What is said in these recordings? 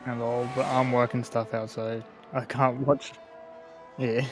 Hello, but I'm working stuff out, so I can't watch. Yeah.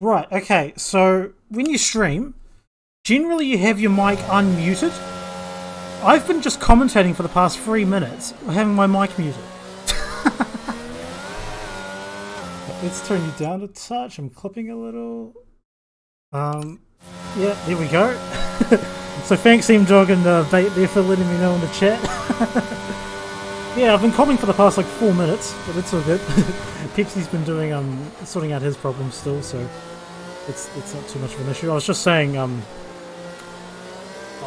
Right, okay, so when you stream, generally you have your mic unmuted. I've been just commentating for the past 3 minutes, having my mic muted. Let's turn you down a touch. I'm clipping a little. Yeah, there we go. So thanks, M-Dog and Bait there for letting me know in the chat. Yeah, I've been commenting for the past like 4 minutes, but it's all good. Pepsi's been doing sorting out his problems still, so it's not too much of an issue. I was just saying I'll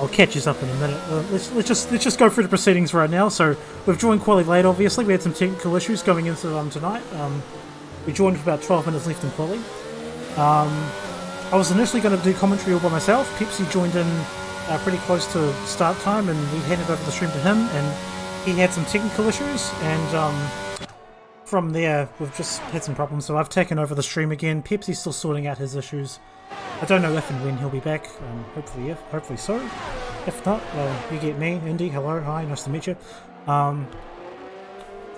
catch us up in a minute. Let's just go through the proceedings right now. So we've joined quite late. Obviously, we had some technical issues going into tonight. We joined with about 12 minutes left in quali. I was initially going to do commentary all by myself. Pepsi joined in pretty close to start time, and we handed over the stream to him, and he had some technical issues, and from there we've just had some problems, so I've taken over the stream again. Pepsi's still sorting out his issues. I don't know if and when he'll be back. Hopefully so. If not, well, you get me. Indy, hello, hi, nice to meet you.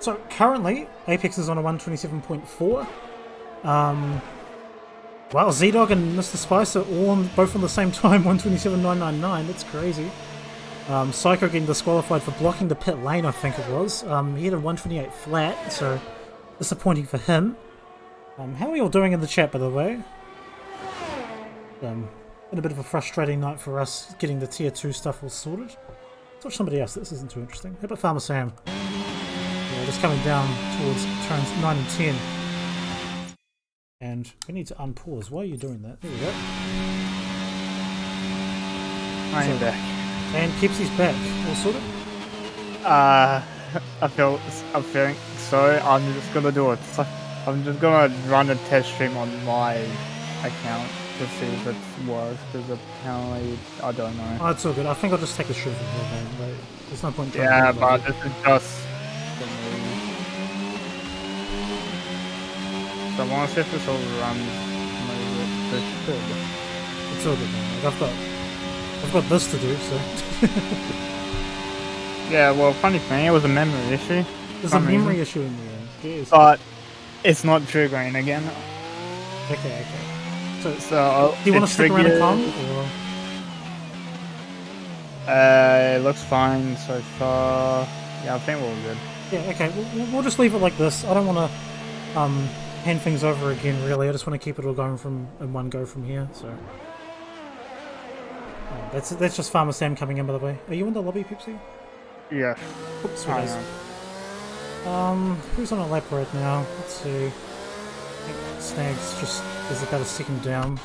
So currently, Apex is on a 127.4. Wow, Z-Dog and Mr. Spice are both on the same time, 127.999. That's crazy. Psycho getting disqualified for blocking the pit lane, I think it was. He had a 128 flat, so disappointing for him. How are you all doing in the chat, by the way? Been a bit of a frustrating night for us getting the tier 2 stuff all sorted. Let's watch somebody else. This isn't too interesting. How about Farmer Sam? Yeah, just coming down towards turns 9 and 10. And we need to unpause. Why are you doing that? There we go. I am back. And Pepsi's back. All sorted? I'm feeling so. I'm just gonna do it. I'm just gonna run a test stream on my account to see if it works, because apparently I don't know. Oh, it's all good. I think I'll just take the shoe from here, man. Like, there's no point trying yeah, to but this is just for me. So I want to see if this all runs. Maybe this should. It's all good, man. Like, I've got this to do, so. Yeah, well, funny thing, it was a memory issue. There's a memory issue in the end. Yes. But it's not triggering again. Okay. So do you want to stick around and come? It looks fine so far. Yeah, I think we're all good. Yeah, okay. We'll just leave it like this. I don't want to hand things over again, really. I just want to keep it all going in one go from here. So that's just Farmer Sam coming in, by the way. Are you in the lobby, Pepsi? Yeah. Oops, who's on a lap right now? Let's see. I think Snags just is about a second down.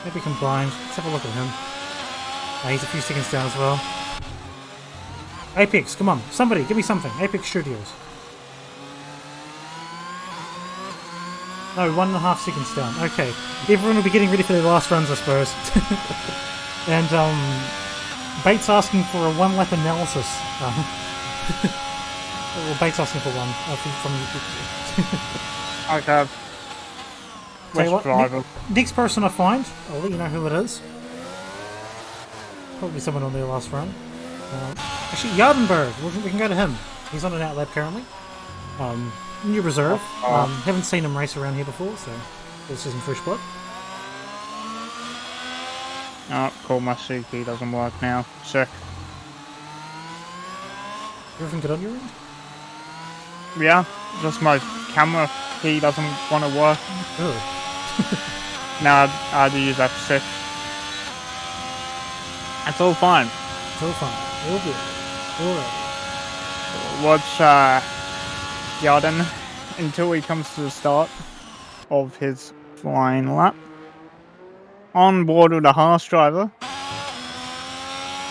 Maybe combined. Let's have a look at him. He's a few seconds down as well. Apex, come on. Somebody, give me something. Apex Studios. No, 1.5 seconds down. Okay. Everyone will be getting ready for their last runs, I suppose. And, Bates asking for a one-lap analysis. Well, Bates asking for one from you. Okay. Which driver? Next person I find, I'll let you know who it is. Probably someone on their last run. Actually, Yardenberg. We can go to him. He's on an outlap currently. New reserve. Haven't seen him race around here before, so this is some fresh blood. Oh, cool, my CP doesn't work now. Sick. Everything good on your end? Yeah, just my camera key doesn't want to work. Really? Now I had to use F6. It's all fine. It's all fine. All good. Alright. Watch Yarden until he comes to the start of his flying lap. On board with a Haas driver.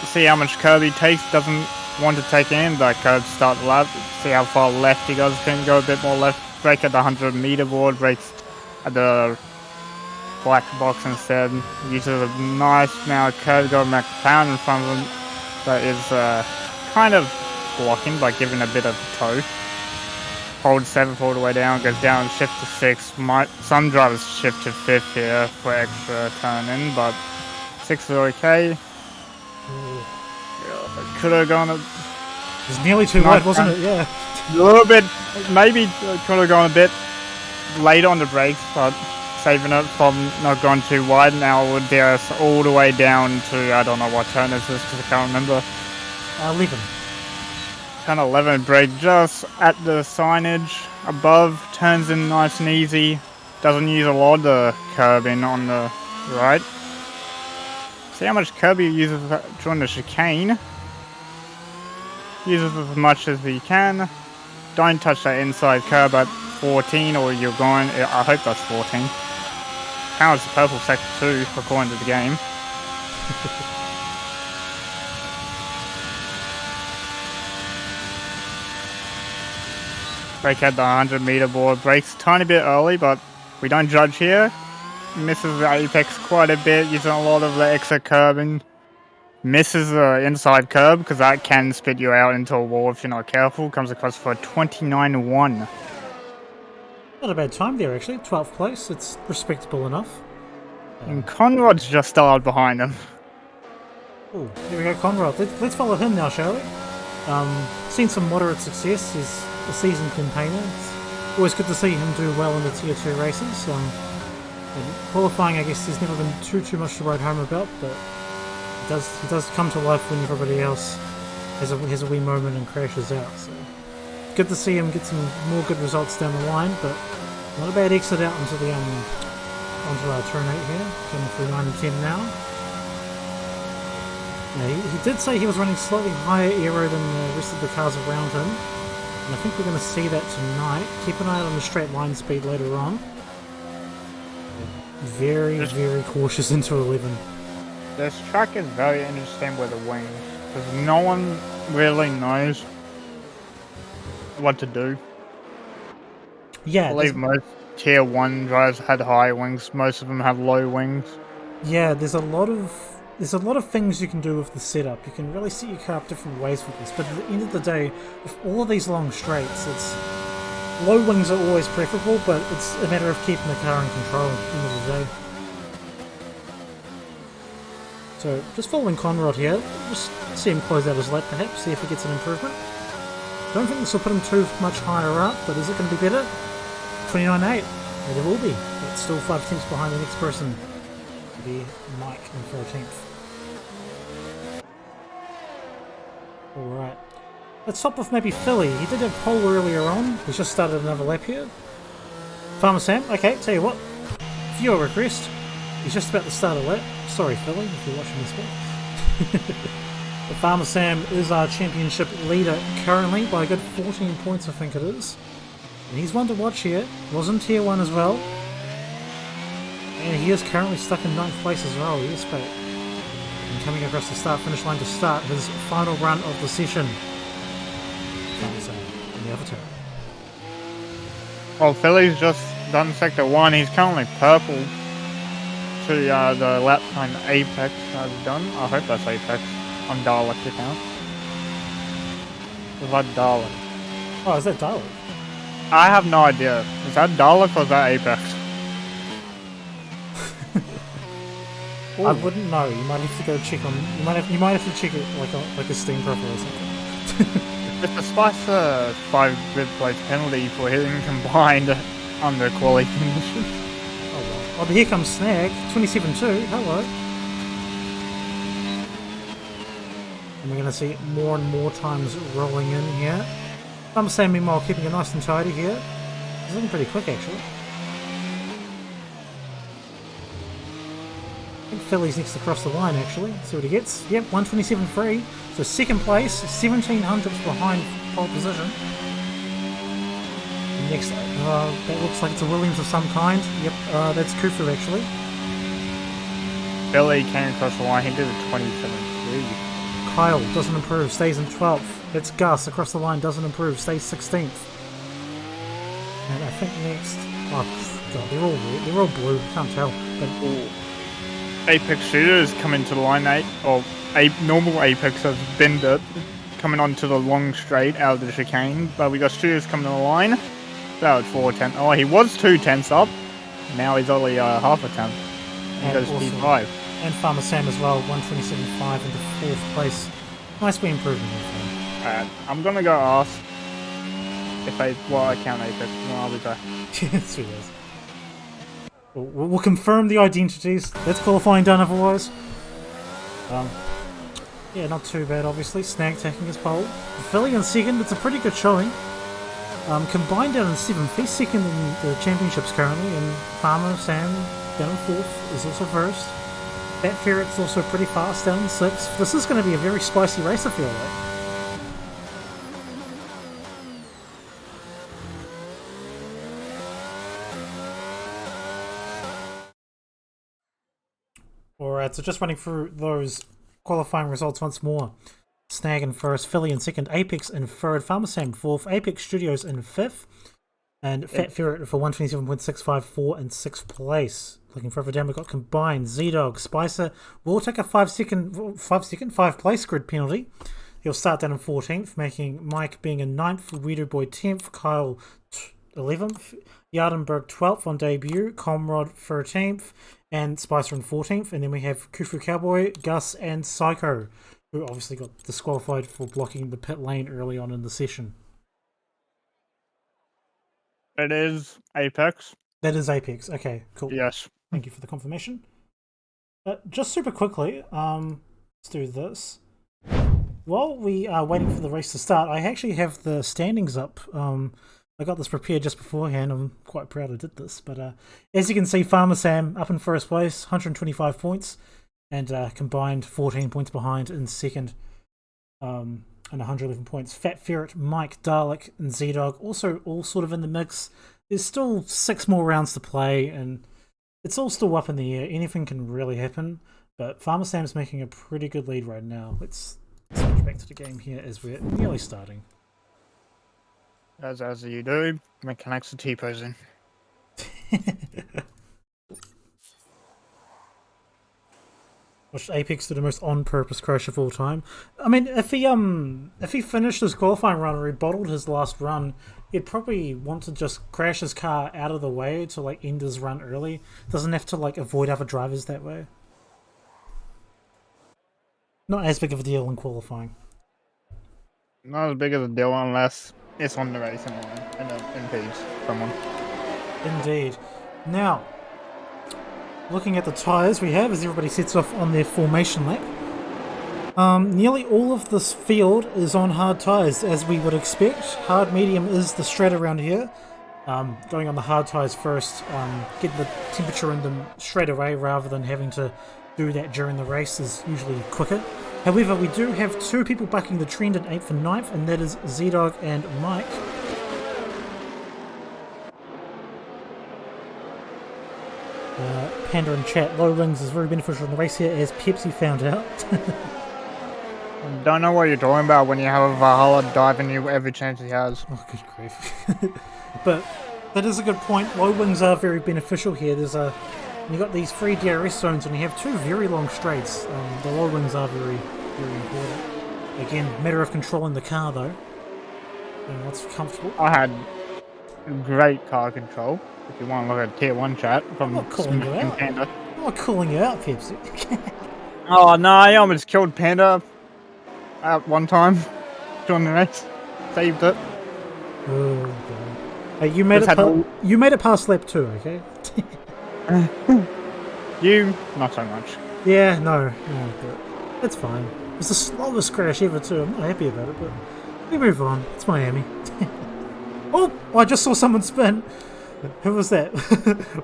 See how much curb he takes. Doesn't want to take in that curb to start the lap. See how far left he goes. Can go a bit more left. Brake at the 100 meter board. Brakes at the black box instead. Uses a nice amount of curb going back to pound in front of him. That is kind of blocking by giving a bit of toe. Hold 7th all the way down, goes down, shift to 6th. Some drivers shift to 5th here for extra turn in, but 6th is okay. Could have gone It was nearly too wide, wasn't it? Yeah. A little bit, maybe could have gone a bit late on the brakes, but saving it from not going too wide. Now it would be us all the way down to, I don't know what turn is this because I can't remember. 11. Turn 11, brake just at the signage above, turns in nice and easy, doesn't use a lot of the curbing on the right. See how much curb he uses during the chicane. Uses as much as he can. Don't touch that inside curb at 14 or you're going, I hope that's 14. Power's the purple sector 2 according to the game. Break at the 100-meter board. Breaks a tiny bit early, but we don't judge here. Misses the apex quite a bit, using a lot of the extra curbing. Misses the inside curb, because that can spit you out into a wall if you're not careful. Comes across for a 29-1. Not a bad time there, actually. 12th place. It's respectable enough. And Conrod's just started behind him. Oh, here we go, Conrad. Let's follow him now, shall we? Seen some moderate success. He's a seasoned campaigner. It's always good to see him do well in the Tier 2 races. And qualifying, I guess, there's never been too much to write home about, but he does come to life when everybody else has a wee moment and crashes out. So good to see him get some more good results down the line, but not a bad exit out into the onto our turn 8 here, coming through 9 and 10 now. Yeah, he did say he was running slightly higher aero than the rest of the cars around him, and I think we're going to see that tonight. Keep an eye out on the straight line speed later on. Very cautious into 11. This track is very interesting with the wings, because no one really knows what to do. Yeah, I believe most Tier 1 drivers had high wings, most of them have low wings. Yeah, there's a lot of things you can do with the setup. You can really set your car up different ways with this, but at the end of the day, with all of these long straights, low wings are always preferable, but it's a matter of keeping the car in control at the end of the day. So, just following Conrad here, just see him close out his lap perhaps, see if he gets an improvement. Don't think this will put him too much higher up, but is it going to be better? 29.8. Maybe it will be. It's still 5 tenths behind the next person. It'll be Mike in 14th. Alright. Let's top off maybe Philly. He did have pole earlier on. He's just started another lap here. Farmer Sam, okay, tell you what. Viewer request. He's just about to start a lap. Sorry, Philly, if you're watching this one. But Farmer Sam is our championship leader currently by a good 14 points, I think it is. And he's one to watch here. Was in Tier 1 as well. And he is currently stuck in 9th place as well. Yes, mate. And coming across the start-finish line to start his final run of the session. Farmer Sam in the other turn. Well, Philly's just done Sector 1. He's currently purple to the lap time Apex has done. I hope that's Apex on Dalek's account. Is that Dalek? Oh, is that Dalek? I have no idea. Is that Dalek or is that Apex? I wouldn't know. You might have to go check on. You might have to check it like a Steam profile or something. It's a spice 5 grid plate penalty for hitting combined under quality conditions. Oh well. Oh, but here comes Snag 27-2. Hello. And we're going to see more and more times rolling in here. I'm saying meanwhile keeping it nice and tidy here. It's looking pretty quick actually. I think Philly's next across the line actually. See what he gets. Yep, 127.3. So second place, 1700s behind pole position. Next, that looks like it's a Williams of some kind. Yep, that's Kufu actually. Billy came across the line, he did a 27.3. Kyle doesn't improve, stays in 12th. It's Gus across the line, doesn't improve, stays 16th. And I think next, oh god, they're all blue, can't tell. But Apex Shooters coming to the line, or normal Apex has Bender coming onto the long straight out of the chicane, but we got Shooters coming to the line. That was 4 tenths. Oh, he was 2 tenths up. Now he's only half a tenth. He goes P5. And Farmer Sam as well, 127.5 into 4th place. Nice wee improvement. Alright, I'm gonna go ask if I count Apex, and I'll be back. Sweet as. We'll confirm the identities. That's qualifying done otherwise. Yeah, not too bad obviously. Snag taking his pole. Philly in second, it's a pretty good showing. Combined down in 7th, he's second in the championships currently, and Farmer Sam down in 4th is also first. That Ferret's also pretty fast down in 6th. This is going to be a very spicy race, I feel like. Alright, so just running through those qualifying results once more. Snag in first, Philly in second, Apex in third, Farmer Sam fourth, Apex Studios in fifth, and Fat Ferret for 127.654 in sixth place. Looking further down, we've got Combined, Z-Dog, Spicer will take a 5 place grid penalty. He'll start down in 14th, making Mike being in 9th, Weeder Boy 10th, Kyle 11th, Yardenberg 12th on debut, Comrade 13th, and Spicer in 14th. And then we have Kufu Cowboy, Gus, and Psycho, who obviously got disqualified for blocking the pit lane early on in the session. It is Apex. That is Apex. Okay, cool. Yes. Thank you for the confirmation. Just super quickly, let's do this. While we are waiting for the race to start, I actually have the standings up. I got this prepared just beforehand. I'm quite proud I did this. But as you can see, Farmer Sam up in first place, 125 points, and combined 14 points behind in second, and 111 points. Fat Ferret, Mike, Dalek, and Z-Dog also all sort of in the mix. There's still 6 more rounds to play, and it's all still up in the air. Anything can really happen, but Farmer Sam's making a pretty good lead right now. Let's switch back to the game here as we're nearly starting. As you do, mechanics are T-posing. Which Apex did the most on-purpose crash of all time. I mean, if he finished his qualifying run or he bottled his last run, he'd probably want to just crash his car out of the way to like end his run early. Doesn't have to like avoid other drivers that way. Not as big of a deal in qualifying. Not as big of a deal unless it's on the racing line and it impedes someone. Indeed. Now, looking at the tyres we have as everybody sets off on their formation lap. Nearly all of this field is on hard tyres, as we would expect. Hard medium is the straight around here. Going on the hard tyres first, getting the temperature in them straight away rather than having to do that during the race is usually quicker. However, we do have 2 people bucking the trend in 8th and 9th, and that is Z-Dog and Mike. Panda in chat, low rings is very beneficial in the race here, as Pepsi found out. Don't know what you're talking about when you have a Valhalla diving you every chance he has. Oh, good grief. But that is a good point. Low wings are very beneficial here. You've got these 3 DRS zones and you have 2 very long straights. The low wings are very, very important. Again, matter of controlling the car though. And what's comfortable. I had great car control. If you want to look at Tier 1 chat from I'm not calling you out. Panda. I'm not calling you out, Pepsi. Oh no, I almost killed Panda at one time during the race. Saved it. Oh god. Hey, you made it past lap 2, okay? You, not so much. Yeah, no, but it's fine. It's the slowest crash ever too. I'm not happy about it, but we move on. It's Miami. Oh, I just saw someone spin. Who was that?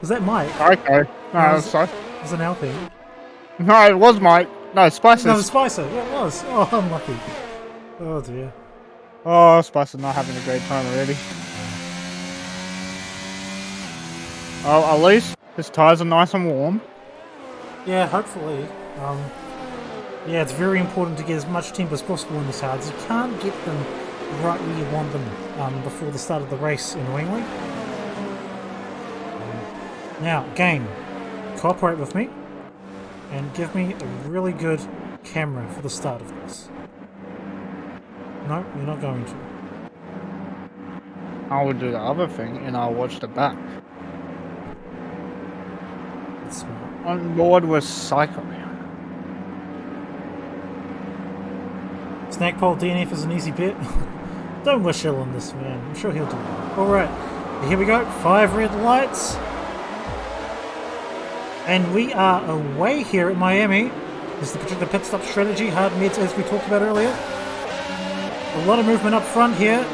Was that Mike? Okay. No, sorry. It was an Alpine. No, it was Mike. No, Spicer. No, it was Spicer. Yeah, it was. Oh, I'm lucky. Oh dear. Oh, Spicer's not having a great time already. Oh, at least his tyres are nice and warm. Yeah, hopefully. Yeah, it's very important to get as much temp as possible in this hards. You can't get them right where you want them before the start of the race, annoyingly. Now, game, cooperate with me and give me a really good camera for the start of this. No, you're not going to. I will do the other thing and I'll watch the back. That's smart. On board with Psycho. Snackpole DNF is an easy bet. Don't wish ill on this man. I'm sure he'll do it. Alright, here we go. 5 red lights. And we are away here at Miami. This is the particular pit stop strategy. Hard meds as we talked about earlier. A lot of movement up front here.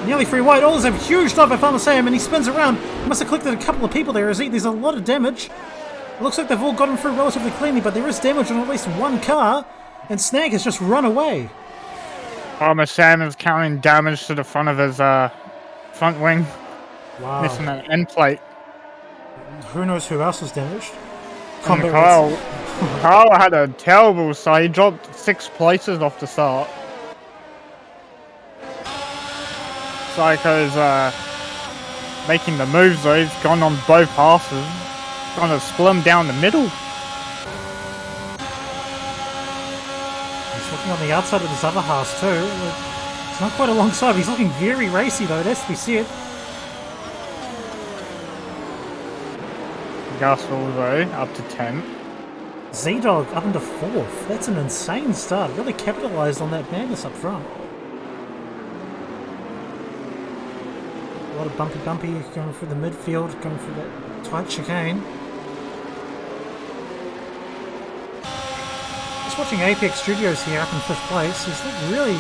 Nearly free wide. Oh, there's a huge dive by Farmer Sam and he spins around. He must have collected a couple of people there. There's a lot of damage. It looks like they've all gotten through relatively cleanly, but there is damage on at least one car. And Snag has just run away. Farmer Sam is counting damage to the front of his front wing. Wow. Missing an end plate. Who knows who else was damaged? And Kyle had a terrible start. He dropped 6 places off the start. Psycho's making the moves though. He's gone on both passes. Gonna split him down the middle. He's looking on the outside of this other Haas too. It's not quite alongside. He's looking very racy though, it has to be said. Gus also up to 10th. Z-Dog up into 4th. That's an insane start. Really capitalised on that madness up front. A lot of bumpy going through the midfield, going through that tight chicane. Just watching Apex Studios here up in 5th place. He's really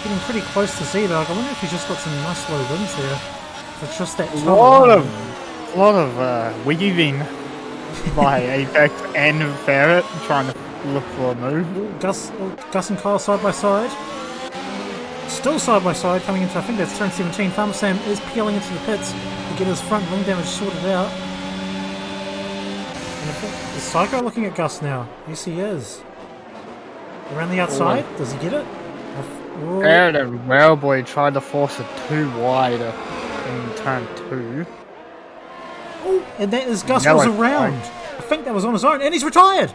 getting pretty close to Z-Dog. I wonder if he's just got some nice low wins there. If it's just that A lot of weaving by Apex and Ferret trying to look for a move. Gus and Kyle side by side. Still side by side coming into, I think that's turn 17. Farmer Sam is peeling into the pits to get his front wing damage sorted out. And is Psycho looking at Gus now? Yes, he is. Around the outside? Does he get it? Ferret and Railboy tried to force it too wide in turn 2. Oh, and that is Gus was around. I think that was on his own, and he's retired.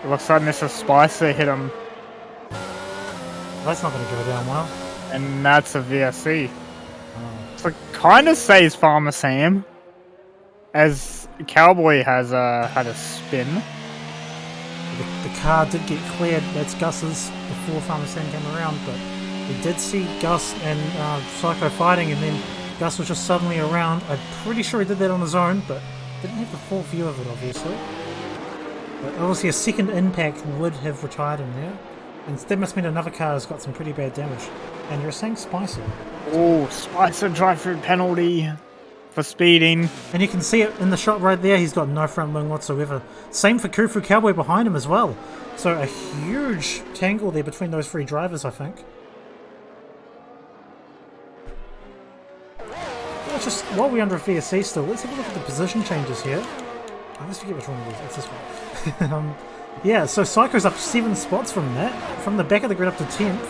It looks like Mr. Spicer hit him. That's not going to go down well. And that's a VSC. So it kind of saves Farmer Sam, as Cowboy has had a spin. The car did get cleared. That's Gus's before Farmer Sam came around, but we did see Gus and Psycho fighting, and then Gus was just suddenly around. I'm pretty sure he did that on his own, but didn't have the full view of it, obviously. But obviously a second impact would have retired him there. And that must mean another car has got some pretty bad damage. And you're saying Spicer. Oh, Spicer drive-through penalty for speeding. And you can see it in the shot right there. He's got no front wing whatsoever. Same for Kufu Cowboy behind him as well. So a huge tangle there between those three drivers, I think. Let's just, while we're under a VSC still, let's have a look at the position changes here. I always forget which one it is. It's this one. Yeah, so Psycho's up 7 spots from that. From the back of the grid up to 10th.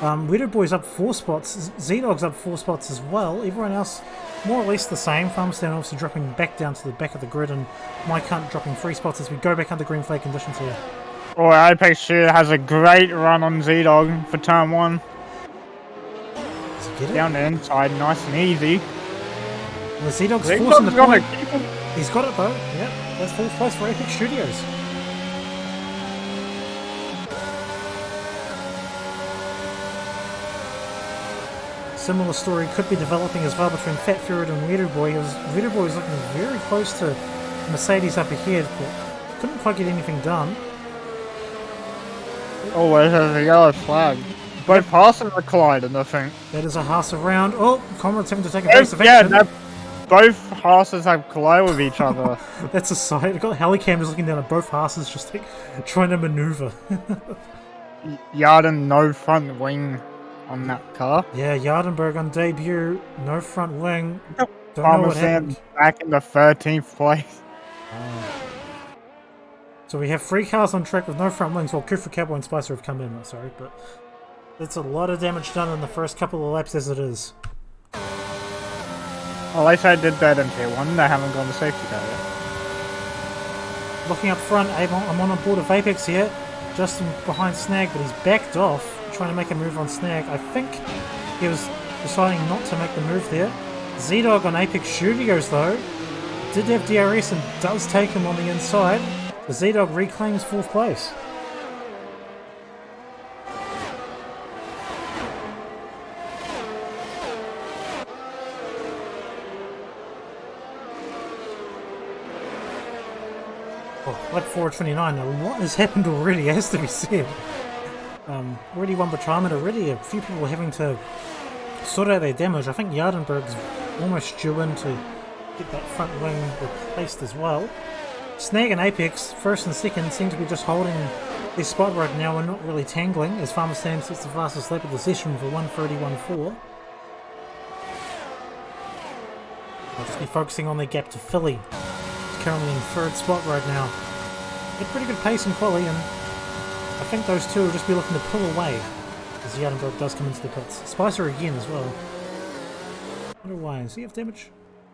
Weirdo Boy's up 4 spots. Z-Dog's up 4 spots as well. Everyone else more or less the same. Farmerston obviously dropping back down to the back of the grid, and Mike Hunt dropping 3 spots as we go back under green flag conditions here. Oh, Apex Shooter has a great run on Z-Dog for turn 1. Does he get it? Down the inside, nice and easy. Well, Z-Dog's forcing the point. Keep him. He's got it though. Yep, that's 4th place for Apex Studios. Similar story could be developing as well between Fat Ferret and Weirdo Boy. Weirdo Boy was looking very close to Mercedes up ahead, but couldn't quite get anything done. Oh, it has a yellow flag. Both passes are colliding, I think. That is a Haas around. Oh, Comrade's having to take a aggressive action. Yeah, both Haases have collided with each other. That's a sight. I've got Helicam just looking down at both Haases, just like trying to maneuver. Yarden, no front wing on that car. Yeah, Yardenberg on debut, no front wing. Don't know Farmer what Sam happened. back in the 13th place. So we have 3 cars on track with no front wings, while Kufa, Cowboy and Spicer have come in, sorry, but that's a lot of damage done in the first couple of laps as it is. Well, at least I did that in tier 1, they haven't gone to safety car yet. Looking up front, I'm on board of Apex here, Justin behind Snag, but he's backed off, trying to make a move on Snag. I think he was deciding not to make the move there. Z-Dog on Apex Studios though, did have DRS and does take him on the inside. The Z-Dog reclaims 4th place. Oh, lap 429, a lot has happened already, has to be said. Already one retirement already, a few people having to sort out their damage. I think Yardenberg's almost due in to get that front wing replaced as well. Snag and Apex, 1st and 2nd, seem to be just holding their spot right now and not really tangling, as Farmer Sam sets the fastest lap of the session for 1:31.4. They'll just be focusing on their gap to Philly. He's currently in 3rd spot right now. Had pretty good pace in quali, and I think those two will just be looking to pull away. as Yardenberg does come into the pits. Spicer again as well. I wonder why. Does he have damage?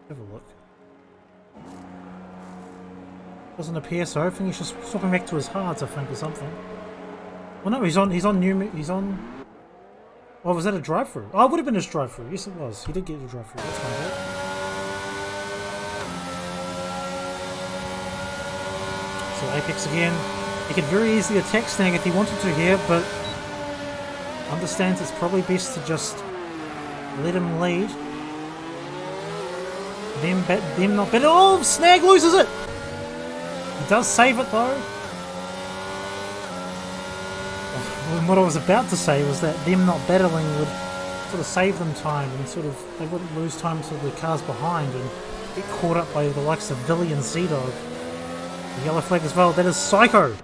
Have a look. Doesn't appear so. I think he's just swapping back to his hards, I think, or something. Well, no, he's on Oh, was that a drive-through? Oh, it would have been his drive-through. Yes, it was. He did get a drive-through. That's my bad. So Apex again. He could very easily attack Snag if he wanted to here, but understands it's probably best to just let him lead. Them not better. Oh, Snag loses it! He does save it though. And what I was about to say was that them not battling would sort of save them time and sort of they wouldn't lose time to the cars behind and get caught up by the likes of Villy and Sea-Dog. The yellow flag as well. That is Psycho,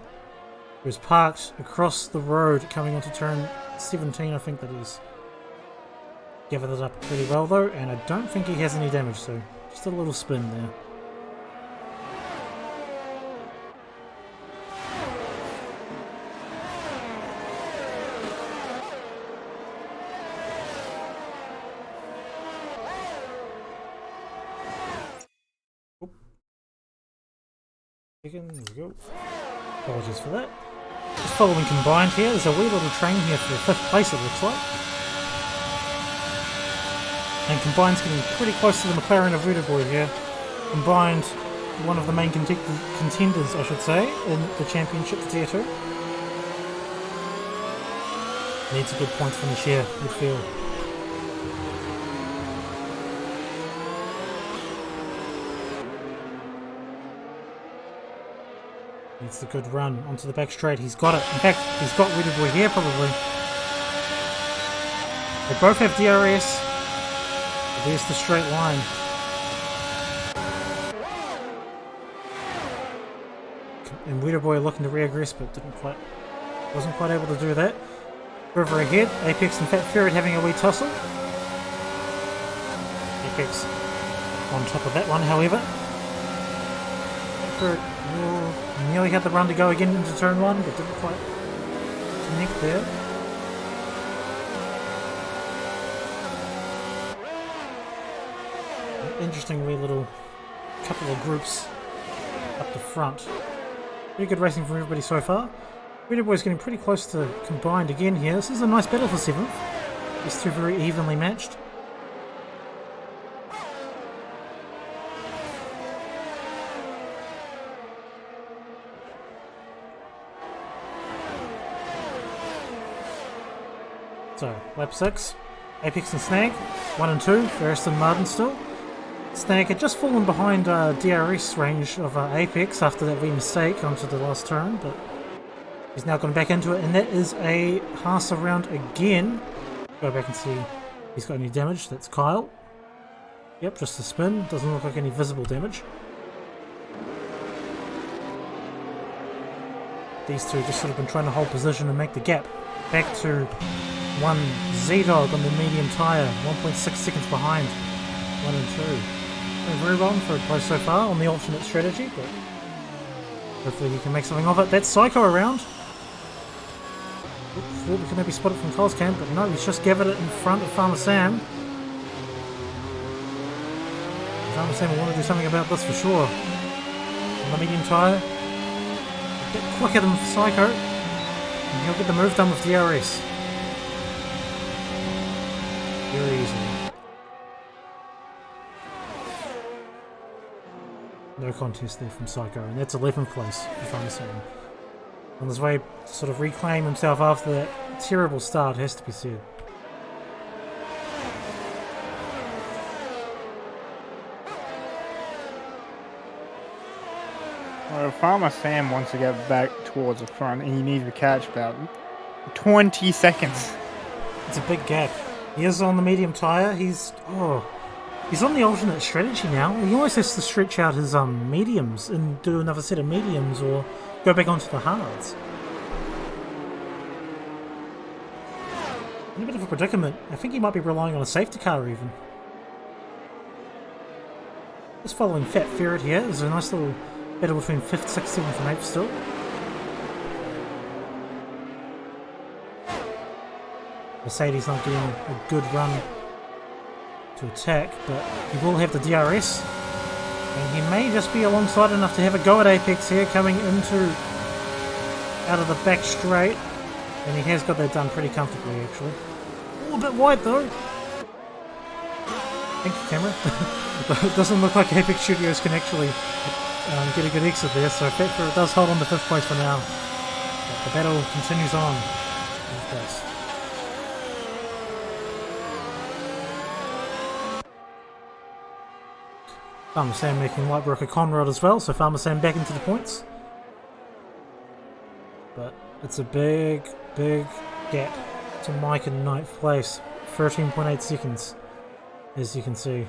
who's parked across the road coming onto turn 17, I think that is. Gathered it up pretty well though, and I don't think he has any damage, so just a little spin there. There we go. Apologies for that. Just following combined here. There's a wee little train here for 5th place, it looks like. And combined's getting pretty close to the McLaren of Ruderboy here. Combined, one of the main contenders, I should say, in the championship theatre. Needs a good point finish here, you'd feel. Needs a good run onto the back straight. He's got it. In fact, he's got Ruderboy here probably. They both have DRS. There's the straight line. And Ruderboy looking to regress, but wasn't quite able to do that. Further ahead, Apex and Fat Ferret having a wee tussle. Apex on top of that one, however. Fat Ferret nearly had the run to go again into turn 1, but didn't quite connect there. Interesting wee little couple of groups up the front. Very good racing from everybody so far. Ruderboy's getting pretty close to combined again here. This is a nice battle for 7th. These two very evenly matched. So, lap 6. Apex and Snag, 1 and 2 for Aston Martin still. Snag had just fallen behind DRS range of Apex after that wee mistake onto the last turn, but he's now gone back into it, and that is a Haas around again. Go back and see if he's got any damage. That's Kyle. Yep, just a spin. Doesn't look like any visible damage. These two just sort of been trying to hold position and make the gap. Back to one Z-Dog on the medium tyre, 1.6 seconds behind 1 and 2. Doing very well for a place so far on the alternate strategy, but hopefully he can make something of it. That's Psycho around. Thought we could maybe spot it from Kyle's camp, but no, he's just gathered it in front of Farmer Sam. Farmer Sam will want to do something about this for sure. On the medium tyre, a bit quicker than Psycho, and he'll get the move done with DRS. Very easily. No contest there from Psycho, and that's 11th place for Farmer Sam. On his way to sort of reclaim himself after that terrible start, has to be said. Well, Farmer Sam wants to get back towards the front, and he needs to catch about 20 seconds. It's a big gap. He is on the medium tyre. He's on the alternate strategy now. He almost has to stretch out his mediums and do another set of mediums or go back onto the hards. In a bit of a predicament. I think he might be relying on a safety car even. Just following Fat Ferret here. There's a nice little battle between 5th, 6th, 7th and 8th still. Mercedes not getting a good run to attack, but he will have the DRS, and he may just be alongside enough to have a go at Apex here, coming out of the back straight, and he has got that done pretty comfortably actually. A bit wide though. Thank you, camera. But it doesn't look like Apex Studios can actually get a good exit there, so Fatfur does hold on to 5th place for now. But the battle continues on. Of course. Farmer Sam making light work of Conrad as well, so Farmer Sam back into the points. But it's a big gap to Mike in 9th place. 13.8 seconds, as you can see.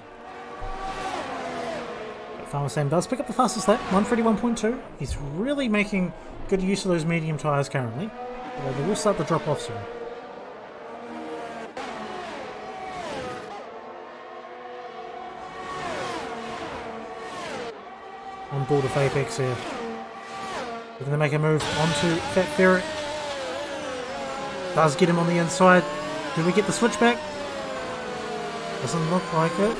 But Farmer Sam does pick up the fastest lap, 131.2. He's really making good use of those medium tyres currently, although they will start to drop off soon. On board of Apex here. We're going to make a move onto Fat Ferret. Does get him on the inside. Did we get the switchback? Doesn't look like it.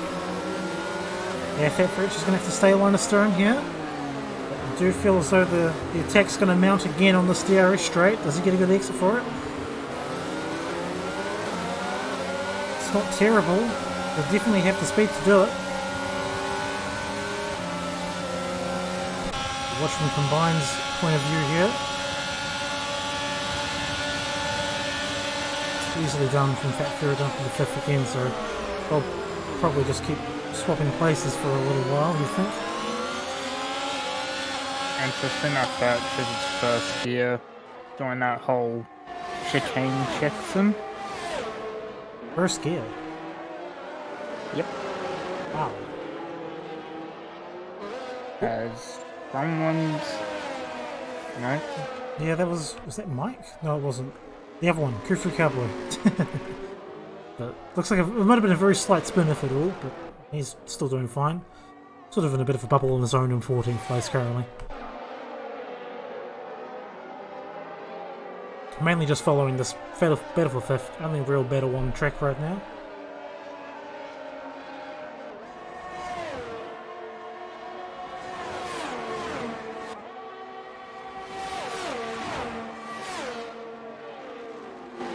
Yeah, Fat Ferret's just going to have to stay line of stern here. But I do feel as though the attack's going to mount again on this DRS straight. Does he get a good exit for it? It's not terrible. They definitely have the speed to do it. Watch from Combine's point of view here. It's easily done from Fat Ferret up to the 5th again, so they'll probably just keep swapping places for a little while, you think? Interesting enough that because it's first year doing that whole chicane checksum. First gear? Yep. Wow. As someone's... No? Yeah, that was that Mike? No, it wasn't. The other one, Kufu Cowboy. But looks like it might have been a very slight spin if at all, but he's still doing fine. Sort of in a bit of a bubble on his own in 14th place currently. Mainly just following this battle for 5th, only real battle on track right now.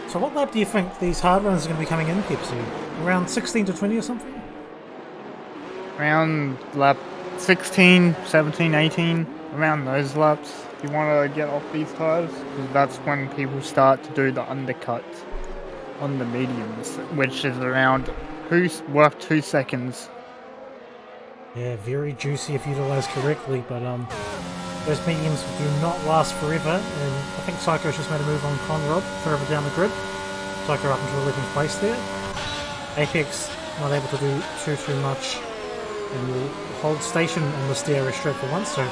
So what lap do you think these hard runs are going to be coming in, Pepsi? Around 16 to 20 or something? Around lap 16, 17, 18, around those laps. You want to get off these tyres, because that's when people start to do the undercut on the mediums, which is around worth 2 seconds. Yeah, very juicy if utilised correctly, but those mediums do not last forever, and I think Psycho's just made a move on Conrad further down the grid. Psycho up into 11th place there. Apex not able to do too much, and will hold station on this DRS straight for once, so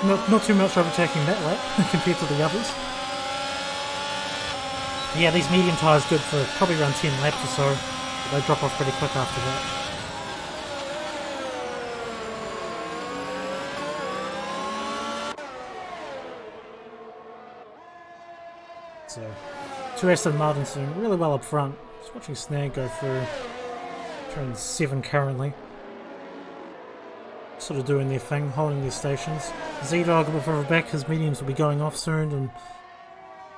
not too much overtaking that lap compared to the others. Yeah, these medium tyres good for probably around 10 laps or so, but they drop off pretty quick after that. So, two Aston Martins doing really well up front. Just watching Snag go through turn 7 currently. Sort of doing their thing, holding their stations. Z-Dog a bit further back, his mediums will be going off soon and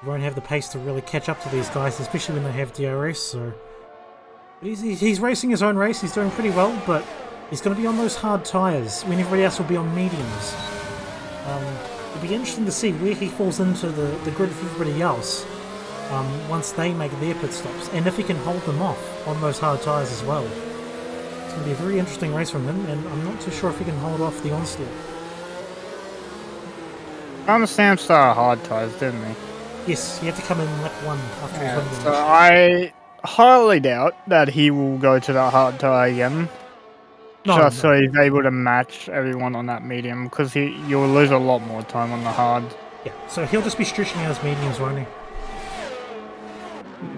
won't have the pace to really catch up to these guys, especially when they have DRS, so... But he's racing his own race, he's doing pretty well, but he's going to be on those hard tyres when everybody else will be on mediums. It'll be interesting to see where he falls into the grid of everybody else once they make their pit stops, and if he can hold them off on those hard tyres as well. It's going to be a very interesting race from him, and I'm not too sure if he can hold off the onslaught. I understand started hard tyres, didn't he? Yes, you have to come in lap 1 after he's winning. So I highly doubt that he will go to that hard tyre again. No. So he's able to match everyone on that medium, because you'll lose a lot more time on the hard. Yeah, so he'll just be stretching out his mediums, won't he?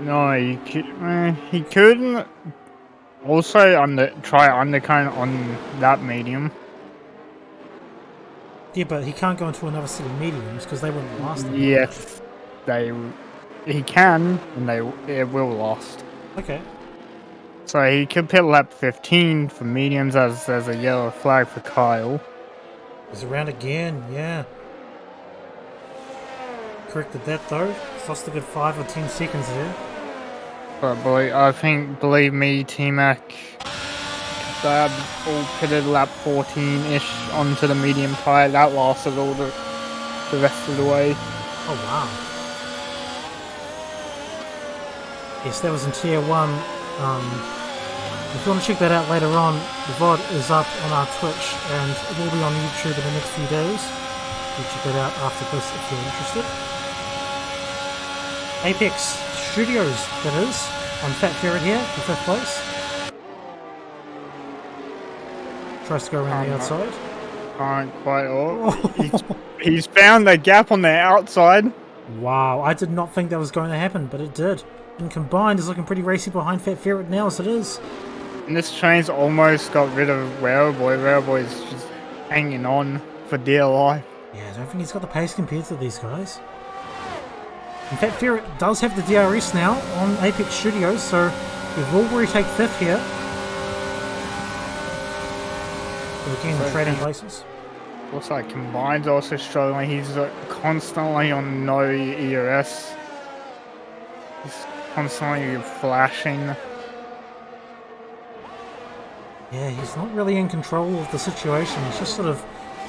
No, he could also try undercut on that medium. Yeah, but he can't go into another set of mediums because they wouldn't last him. Yes, they he can, and it will last. Okay. So he could pit lap 15 for mediums as there's a yellow flag for Kyle. He's around again, yeah. Corrected that though. Lost a good 5 or 10 seconds there. But believe me, T-Mac, all pitted lap 14-ish onto the medium tyre. That lasted all the rest of the way. Oh wow. Yes, that was in Tier 1. If you want to check that out later on, the VOD is up on our Twitch and it will be on YouTube in the next few days. You check that out after this if you're interested. Apex Studios, that is, on Fat Ferret here for 5th place. Tries to go around the outside. Aren't quite all. He's found the gap on the outside. Wow, I did not think that was going to happen, but it did. And combined is looking pretty racy behind Fat Ferret now as it is. And this train's almost got rid of Wereboy. Wereboy's just hanging on for dear life. Yeah, I don't think he's got the pace compared to these guys. In fact, Ferret does have the DRS now on Apex Studios, so he will retake 5th here. So again, the trading places. Looks like Combine's also struggling. He's constantly on no ERS. He's constantly flashing. Yeah, he's not really in control of the situation. He's just sort of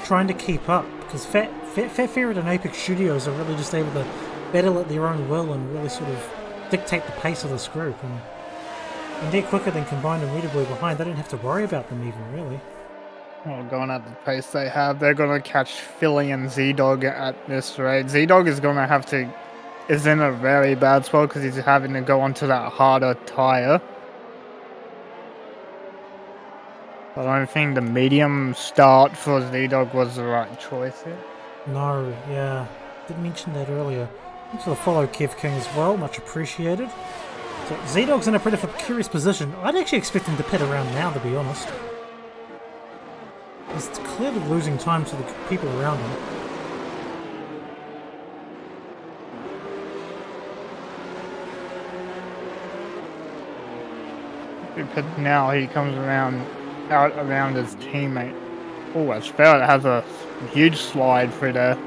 trying to keep up, because Fat Ferret and Apex Studios are really just able to battle at their own will and really sort of dictate the pace of this group. And they're quicker than Combined and Readerboy behind. They don't have to worry about them even, really. Well, going at the pace they have, they're going to catch Philly and Z-Dog at this rate. Z-Dog is going to is in a very bad spot because he's having to go onto that harder tyre. I don't think the medium start for Z-Dog was the right choice here. No, yeah. Did mention that earlier. Thanks for the follow, Kev King, as well. Much appreciated. So Z-Dog's in a pretty precarious position. I'd actually expect him to pit around now, to be honest. He's clearly losing time to the people around him. But now he comes out around his teammate. Oh, that's fair. It has a huge slide through there.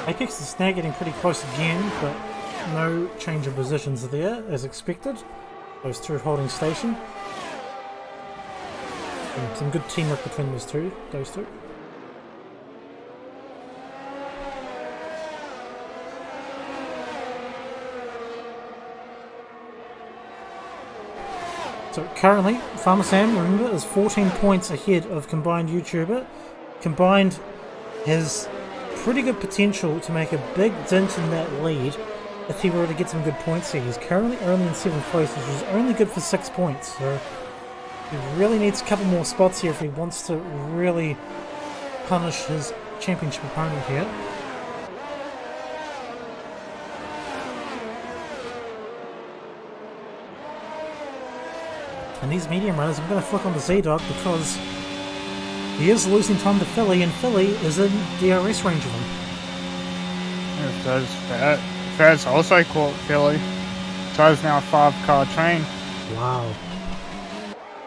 Apex is now getting pretty close again, but no change in positions there, as expected. Those two holding station. And some good teamwork between those two. So currently, Farmer Sam, remember, is 14 points ahead of Combined YouTuber. Combined has pretty good potential to make a big dent in that lead if he were to get some good points here. He's currently only in 7th place, which is only good for 6 points. So he really needs a couple more spots here if he wants to really punish his championship opponent here. And these medium runners, I'm going to flick on the Z-Dog because he is losing time to Philly, and Philly is in DRS range of him. Yes, Ferret's also caught Philly. So it's now a 5-car train. Wow.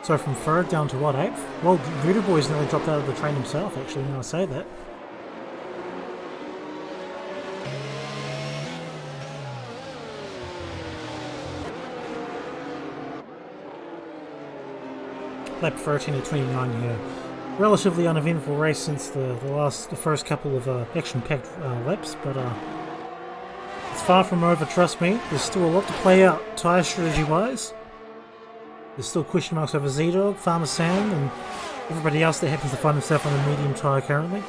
So from 3rd down to what, 8th? Well, Voodoo Boy's nearly dropped out of the train himself, actually, when I say that. Lap 13 to 29 here. Relatively uneventful race since the first couple of action-packed laps, but it's far from over, trust me. There's still a lot to play out tyre strategy-wise. There's still question marks over Z-Dog, Farmer Sam, and everybody else that happens to find himself on a medium tyre currently.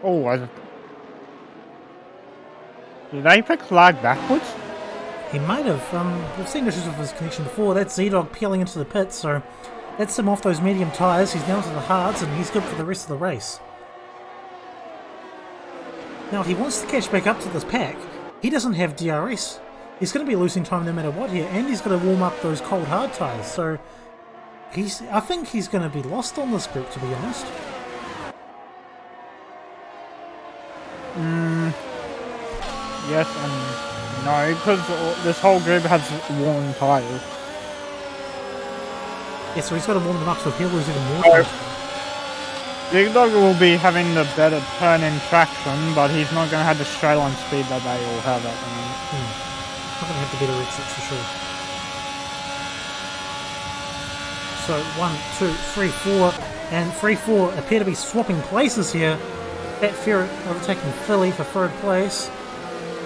Oh, did Apex lag backwards? He might have. We've seen issues with his connection before. That's Z-Dog peeling into the pit, so that's him off those medium tyres. He's down to the hards, and he's good for the rest of the race. Now, if he wants to catch back up to this pack, he doesn't have DRS. He's going to be losing time no matter what here, and he's going to warm up those cold hard tyres, so I think he's going to be lost on this group, to be honest. Yes and no, because this whole group has worn tyres. Yeah, so he's got to warm them up so he'll lose even more Oh. time. Z-Dog will be having the better turn-in traction, but he's not going to have the straight-line speed that they all have at the moment. Not going to have the better exits for sure. So 1, 2, 3, 4, and 3, 4 appear to be swapping places here. AFR overtaking Philly for third place.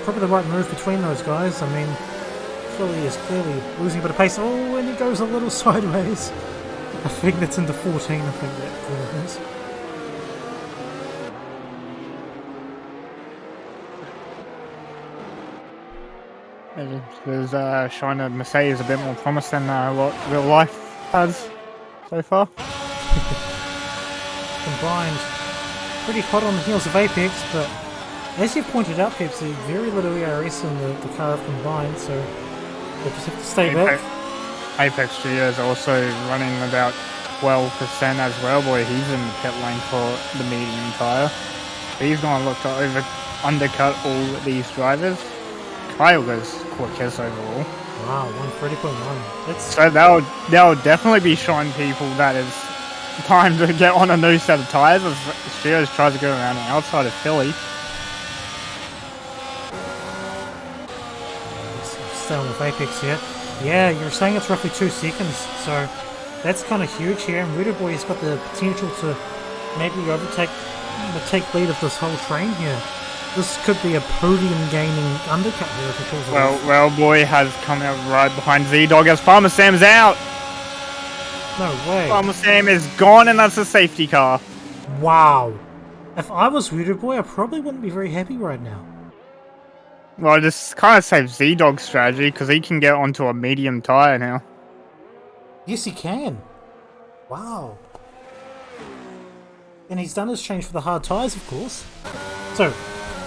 Probably the right move between those guys. I mean, Philly is clearly losing a bit of pace. Oh, and he goes a little sideways. I think that's into 14, I think that corner is. There's showing that Mercedes a bit more promise than what real life has so far. Combined, pretty hot on the heels of Apex, but as you've pointed out, Pepsi, very little ERS in the car of combined, so they just have to stay back. Apex Geo is also running about 12% as well. Boy, he's in the pit lane for the medium tyre. He's going to look to undercut all these drivers. Kyle goes quickest overall. Wow, 130.1. That's So they'll definitely be showing people that it's time to get on a new set of tyres as Geos tries to go around the outside of Philly. stay on with Apex here. Yeah, you're saying it's roughly 2 seconds, so that's kind of huge here. And Ruder Boy has got the potential to maybe overtake, take lead of this whole train here. This could be a podium-gaining undercut here if it pulls it off. Well, Boy has come out right behind Z-Dog as Farmer Sam's out. No way. Farmer Sam is gone, and that's a safety car. Wow. If I was Ruder Boy, I probably wouldn't be very happy right now. Well, this kind of saves Z-Dog's strategy because he can get onto a medium tyre now. Yes, he can. Wow. And he's done his change for the hard tyres, of course. So,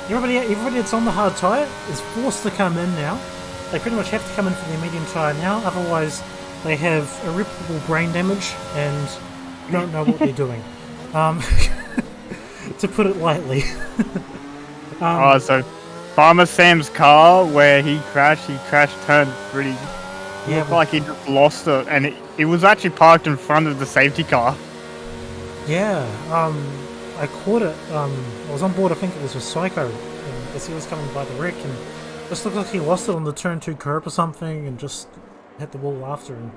everybody that's on the hard tyre is forced to come in now. They pretty much have to come in for their medium tyre now, otherwise they have irreparable brain damage and don't know what they're doing. To put it lightly. So Farmer Sam's car, where he crashed turn 3. Yeah, Looked like he just lost it, and it was actually parked in front of the safety car. Yeah, I caught it. I was on board, I think it was with Psycho, as he was coming by the wreck, and just looked like he lost it on the turn 2 curb or something, and just hit the wall after. And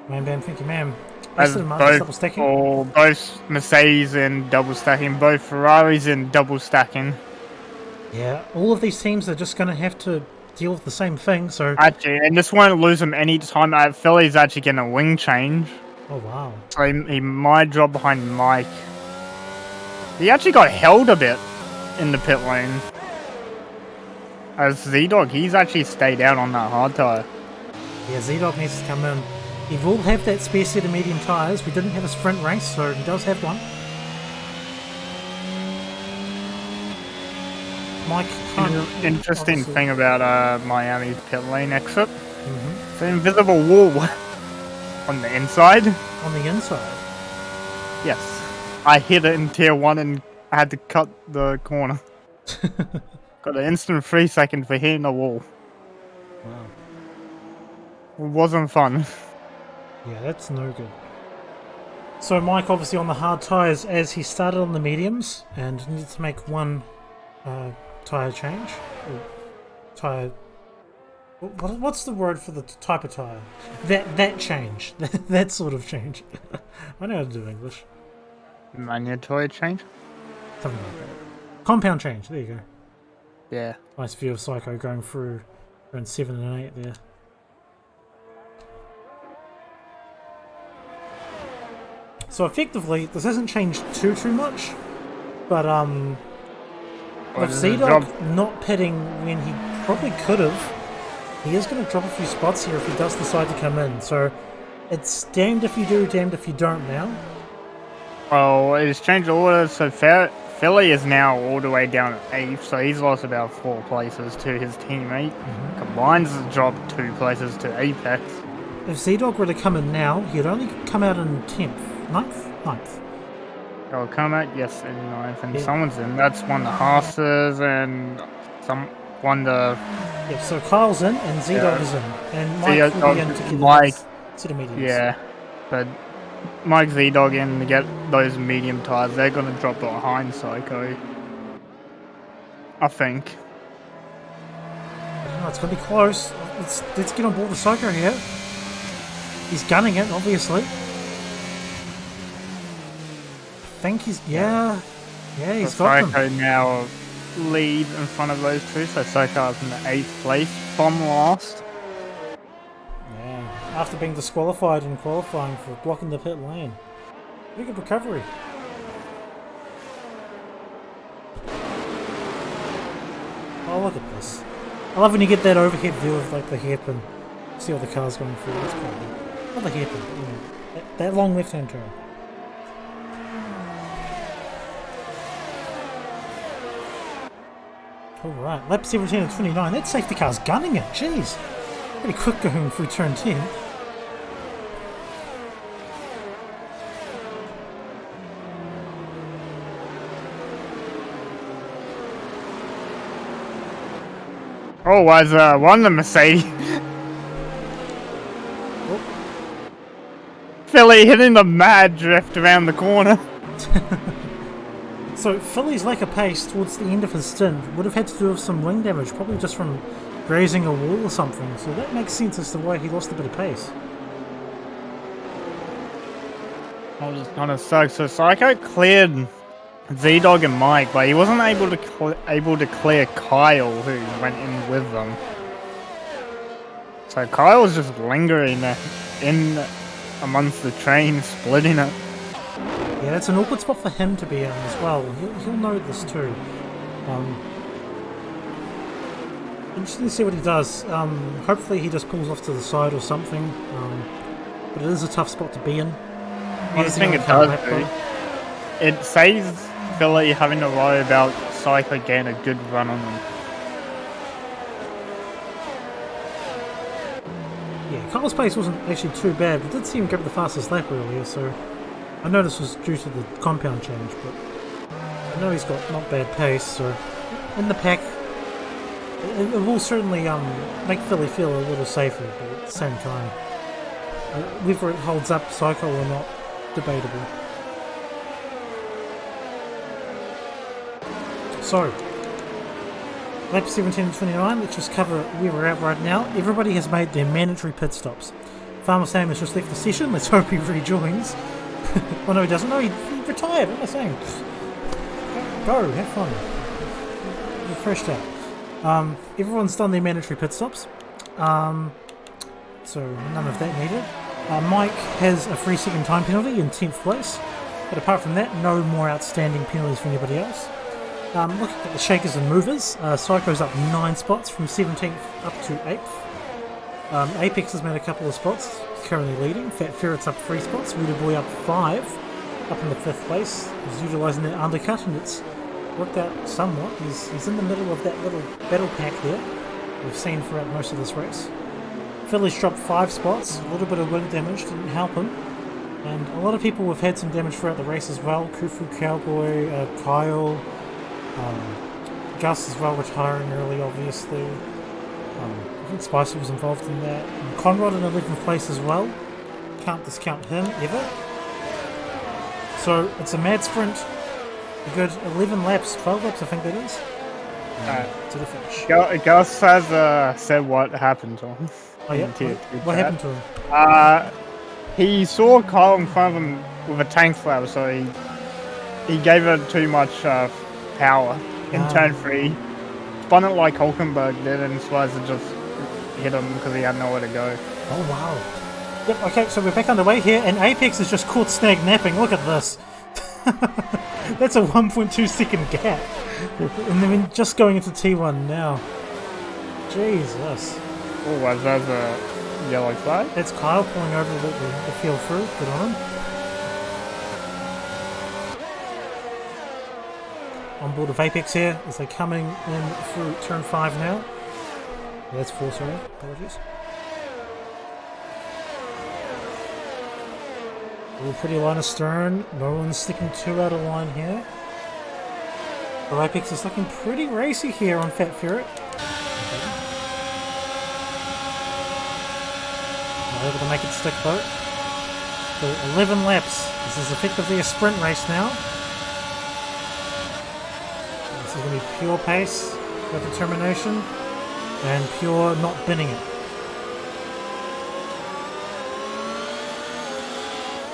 man, thank you, ma'am. As both Mercedes in double stacking, both Ferraris in double stacking. Yeah, all of these teams are just going to have to deal with the same thing, so... Actually, and this won't lose him any time. Philly's actually getting a wing change. Oh, wow. So he might drop behind Mike. He actually got held a bit in the pit lane. As Z-Dog, he's actually stayed out on that hard tyre. Yeah, Z-Dog needs to come in. He will have that spare set of medium tyres. We didn't have a sprint race, so he does have one. Mike Interesting thing about Miami's pit lane exit. It's an invisible wall on the inside. On the inside? Yes. I hit it in tier 1 and I had to cut the corner. Got an instant 3 second for hitting the wall. Wow. It wasn't fun. Yeah, that's no good. So Mike obviously on the hard tyres as he started on the mediums and needed to make one tyre change. Tyre... What's the word for the type of tyre? That change. That sort of change. I know how to do English. Mandatory change? Something like that. Compound change, there you go. Yeah. Nice view of Psycho going through around 7 and 8 there. So effectively, this hasn't changed too much, but with Z-Dog not pitting when he probably could have, he is going to drop a few spots here if he does decide to come in. So it's damned if you do, damned if you don't now. Well, it's changed order, so Philly is now all the way down at 8th, so he's lost about 4 places to his teammate. Combines has dropped 2 places to Apex. If Z-Dog were to come in now, he'd only come out in 10th. 9th? Oh, Kermac, yes, 89th, and Yeah. someone's in. That's one of the Haas's and one the Yeah, so Kyle's in and Z-Dog is in. And Mike will be in to get Mike. his set of mediums. Yeah, but Mike Z-Dog in to get those medium tires. They're gonna drop behind Psycho, I think. I don't know, it's gonna be close. Let's get on board the Psycho here. He's gunning it, obviously. I think he's he's got them. Psycho now lead in front of those two, so Psycho's in the 8th place from last. Yeah, after being disqualified in qualifying for blocking the pit lane. Pretty good recovery. Oh, look at this. I love when you get that overhead view of like the hairpin. See all the cars going through. That's quite good. Not the hairpin, but you know, that long left-hand turn. Alright, lap 17 and 29. That safety car's gunning it. Jeez. Pretty quick going through turn 10. Oh, was one of the Mercedes. Philly hitting the mad drift around the corner. So Philly's lack of pace towards the end of his stint would have had to do with some wing damage, probably just from grazing a wall or something, so that makes sense as to why he lost a bit of pace. I was kind of suck. So Psycho cleared Z-Dog and Mike, but he wasn't able to clear Kyle, who went in with them. So Kyle was just lingering in amongst the train, splitting it. Yeah, that's an awkward spot for him to be in as well. He'll know this too. Interesting to see what he does. Hopefully he just pulls off to the side or something. But it is a tough spot to be in. I think it does. It saves Philly having to worry about Psycho getting a good run on them. Yeah, Kyle's pace wasn't actually too bad. We did see him grab the fastest lap earlier, so I know this was due to the compound change, but I know he's got not bad pace, so in the pack, it will certainly make Philly feel a little safer, but at the same time, whether it holds up Psycho or not, debatable. So, lap 17 and 29, let's just cover where we're at right now. Everybody has made their mandatory pit stops. Farmer Sam has just left the session, let's hope he rejoins. Oh no, he doesn't. No, he retired. What am I saying? Go, have fun. Refreshed out. Everyone's done their mandatory pit stops. So none of that needed. Mike has a 3-second time penalty in 10th place. But apart from that, no more outstanding penalties for anybody else. Looking at the shakers and movers, Psycho's up 9 spots from 17th up to 8th. Apex has made a couple of spots, currently leading. Fat Ferret's up 3 spots, Voodoo Boy up 5, up in the 5th place. He's utilising that undercut and it's worked out somewhat. He's in the middle of that little battle pack there we've seen throughout most of this race. Philly's dropped 5 spots, a little bit of wind damage didn't help him. And a lot of people have had some damage throughout the race as well. Kufu Cowboy, Kyle, Gus as well retiring early obviously. I think Spicy was involved in that. And Conrad in 11th place as well. Can't discount him ever. So it's a mad sprint. A good 11 laps, 12 laps I think that is. To the finish. Gus has said what happened to him. Oh yeah? What happened to him? He saw Kyle in front of him with a tank flower, so he gave it too much power in turn 3. Spun it like Hulkenberg did, and Schweizer just hit him because he had nowhere to go. Oh wow. Yep, okay, so we're back underway here, and Apex is just caught snag napping. Look at this. That's a 1.2 second gap. And then just going into T1 now. Jesus. Oh, was that a yellow flag? That's Kyle pulling over the field through. Good on him. On board of Apex here as they're coming in through turn 5 now. Yeah, that's 4, sorry. Apologies. All pretty line astern. No one's sticking too out of line here. The Apex is looking pretty racy here on Fat Ferret. Okay. Not able to make it stick though. So 11 laps. This is effectively a sprint race now. This is going to be pure pace, pure determination, and pure not binning it.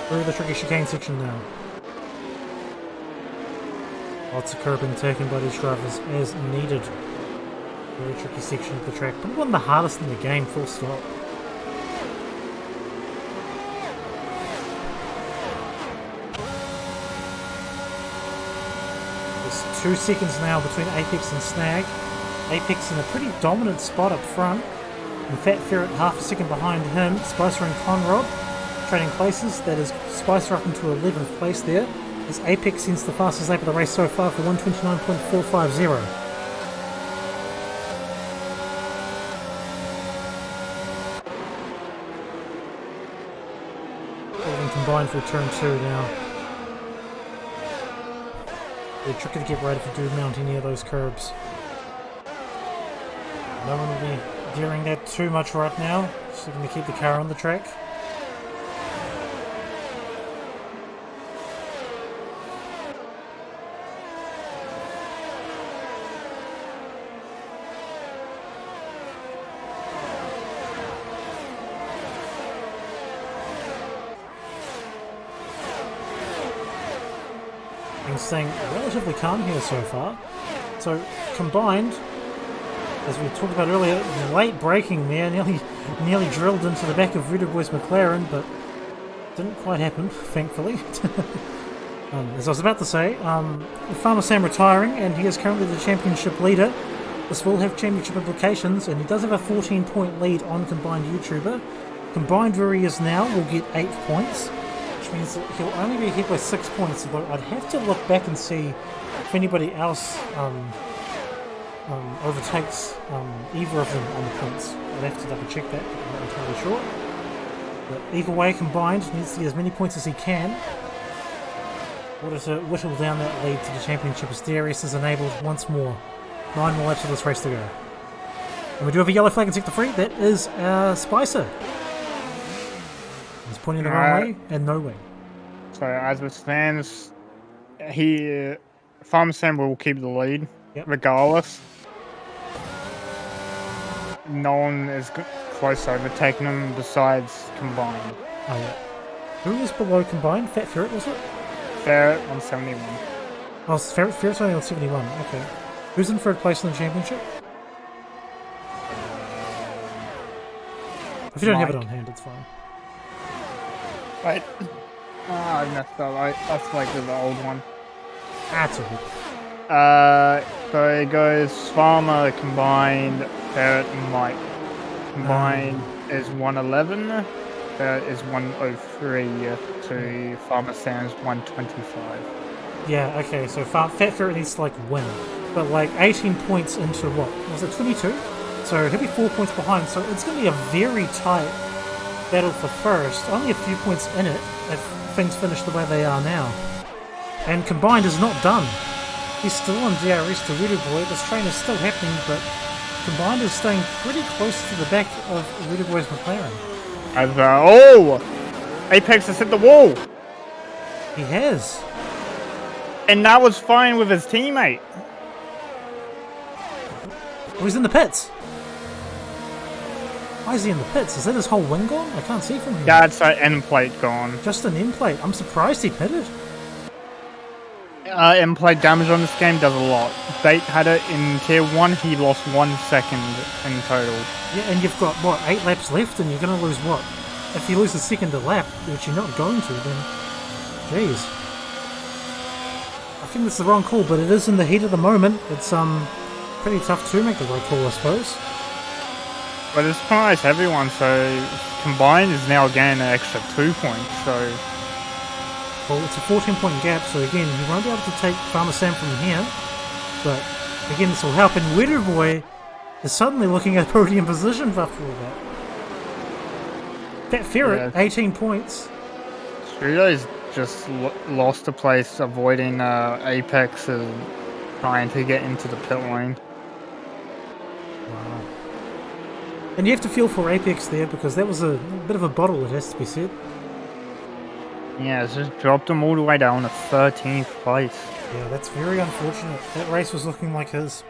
Through the tricky chicane section now. Lots of curbing taken by these drivers as needed. Very tricky section of the track. Probably one of the hardest in the game, full stop. There's 2 seconds now between Apex and Snag. Apex in a pretty dominant spot up front. And Fat Ferret half a second behind him. Spicer and Conrod trading places. That is Spicer up into 11th place there. As Apex sends the fastest lap of the race so far for 1:29.450. Combined for turn 2 now. They're tricky to get right if you do mount any of those curbs. No one will be gearing that too much right now. Just looking to keep the car on the track. Staying relatively calm here so far. So combined, as we talked about earlier, late braking there, nearly drilled into the back of Voodoo Boy's McLaren, but didn't quite happen, thankfully. As I was about to say, Farmer Sam retiring, and he is currently the championship leader. This will have championship implications, and he does have a 14-point lead on combined YouTuber. Combined where he is now will get 8 points. Means that he'll only be hit by 6 points, although I'd have to look back and see if anybody else overtakes either of them on the points. I'd have to double check that, I'm not entirely sure. But either way, combined, needs to get as many points as he can in order to whittle down that lead to the championship as DRS is enabled once more. 9 more laps of this race to go. And we do have a yellow flag in sector 3, that is Spicer. He's pointing the wrong way and no way. So as it stands, Farmer Sam will keep the lead, regardless. No one is close to overtaking him besides combined. Oh yeah. Who is below combined? Fat Ferret, was it? Ferret on 71. Oh, Ferret's only on 71, okay. Who's in third place in the championship? If you don't have it on hand, it's fine. Wait. I messed up. I selected the old one. That's all good. So it goes Farmer combined, Ferret and Mike. Combined is 111, Ferret is 103 to Farmer Sam's 125. Yeah, okay, so Fat Ferret needs to win. But 18 points into what? Was it 22? So he'll be 4 points behind, so it's going to be a very tight battle for first. Only a few points in it if things finish the way they are now. And combined is not done. He's still on DRS to Voodoo Boy. This train is still happening, but combined is staying pretty close to the back of Voodoo Boy's McLaren. Apex has hit the wall. He has. And that was fine with his teammate. Oh, he's in the pits. Why is he in the pits? Is that his whole wing gone? I can't see from here. Yeah, it's an end plate gone. Just an end plate. I'm surprised he pitted. End plate damage on this game does a lot. Bait had it in tier 1, he lost 1 second in total. Yeah, and you've got, 8 laps left, and you're going to lose what? If you lose the second lap, which you're not going to, then... Jeez. I think that's the wrong call, but it is in the heat of the moment. It's pretty tough to make the right call, I suppose. But it's surprised everyone, so combined is now again an extra 2 points, so... Well, it's a 14-point gap, so again, he won't be able to take Farmer Sam from here. But, again, this will help, and Voodoo Boy is suddenly looking at podium position after all that. Fat Ferret, 18 points. Trudeau's just lost a place avoiding Apex and trying to get into the pit lane. Wow. And you have to feel for Apex there because that was a bit of a bottle, it has to be said. Yeah, it's just dropped him all the way down to 13th place. Yeah, that's very unfortunate. That race was looking like his.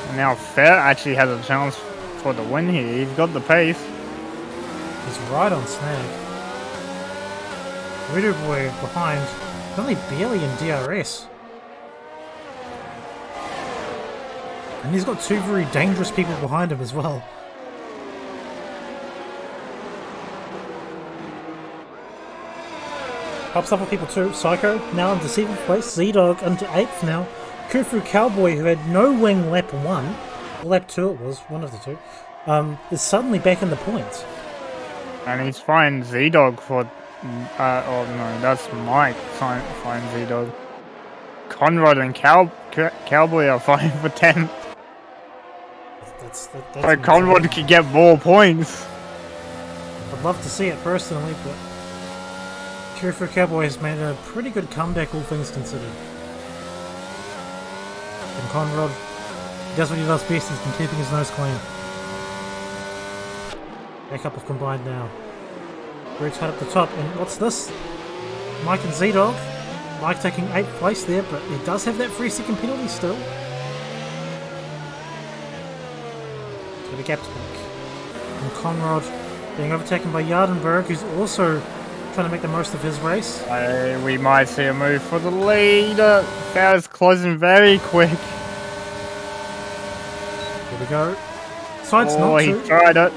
And now Fair actually has a chance for the win here. He's got the pace. He's right on snag. Voodoo Boy behind, only barely in DRS. And he's got two very dangerous people behind him as well. Pops up with people too. Psycho now into 7th place. Z-Dog into 8th now. Kufu Cowboy, who had no wing lap 1, or lap 2 it was, one of the two, is suddenly back in the points. And he's fine Z-Dog for... oh no, that's Mike fine Z-Dog. Conrad and Cowboy are fine for 10th. That's So Conrad could get more points. I'd love to see it personally, but Kufu Cowboy has made a pretty good comeback, all things considered. And Conrad does what he does best, he's been keeping his nose clean. Back up of combined now. Very tight up the top, and what's this? Mike and Z-Dog. Mike taking 8th place there, but he does have that 3-second penalty still. So the gap's back. And Conrad being overtaken by Yardenberg, who's also trying to make the most of his race. We might see a move for the lead. Fair's closing very quick. Here we go. Decides not to. He tried it.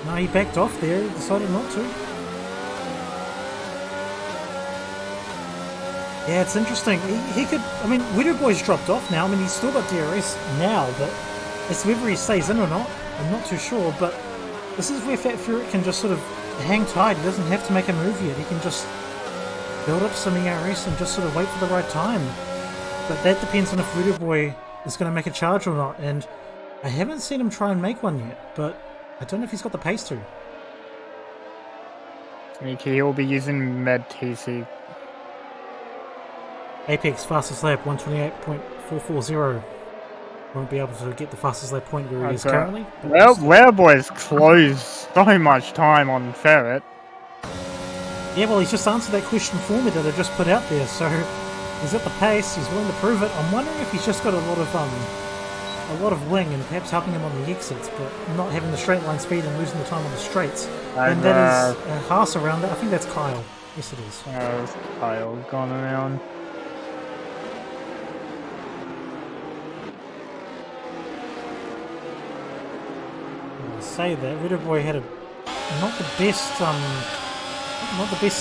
No, he backed off there. He decided not to. Yeah, it's interesting. He could... I mean, Widow Boy's dropped off now. I mean, he's still got DRS now, but as to whether he stays in or not, I'm not too sure. But this is where Fat Fury can just sort of hang tight. He doesn't have to make a move yet. He can just build up some ERS and just sort of wait for the right time. But that depends on if Widow Boy is going to make a charge or not. And I haven't seen him try and make one yet, but I don't know if he's got the pace to. He will be using Med TC. Apex fastest lap 128.440. Won't be able to get the fastest lap point where he is currently. Well, Wereboy's closed so much time on Ferret. Yeah, well, he's just answered that question for me that I just put out there, so he's at the pace, he's willing to prove it. I'm wondering if he's just got a lot of wing and perhaps helping him on the exits, but not having the straight line speed and losing the time on the straights. And that is Haas around it. I think that's Kyle. Yes, it is. It's Kyle gone around. I'll say that Widow Boy had not the best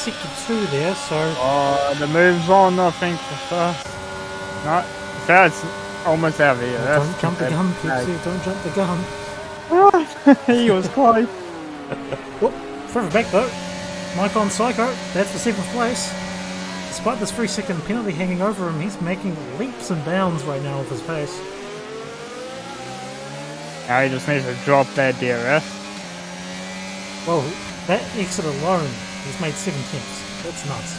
sector 2 there, so... Oh, the move's on, I think, for first. No, first. Almost out of here. Don't jump the gun, Pixie. Don't jump the gun. He was close. Whoop, further back though. Mike on Psycho. That's the 7th place. Despite this 3-second penalty hanging over him, he's making leaps and bounds right now with his pace. Now he just needs to drop that DRS. Well, that exit alone, he's made 7 tenths. That's nuts.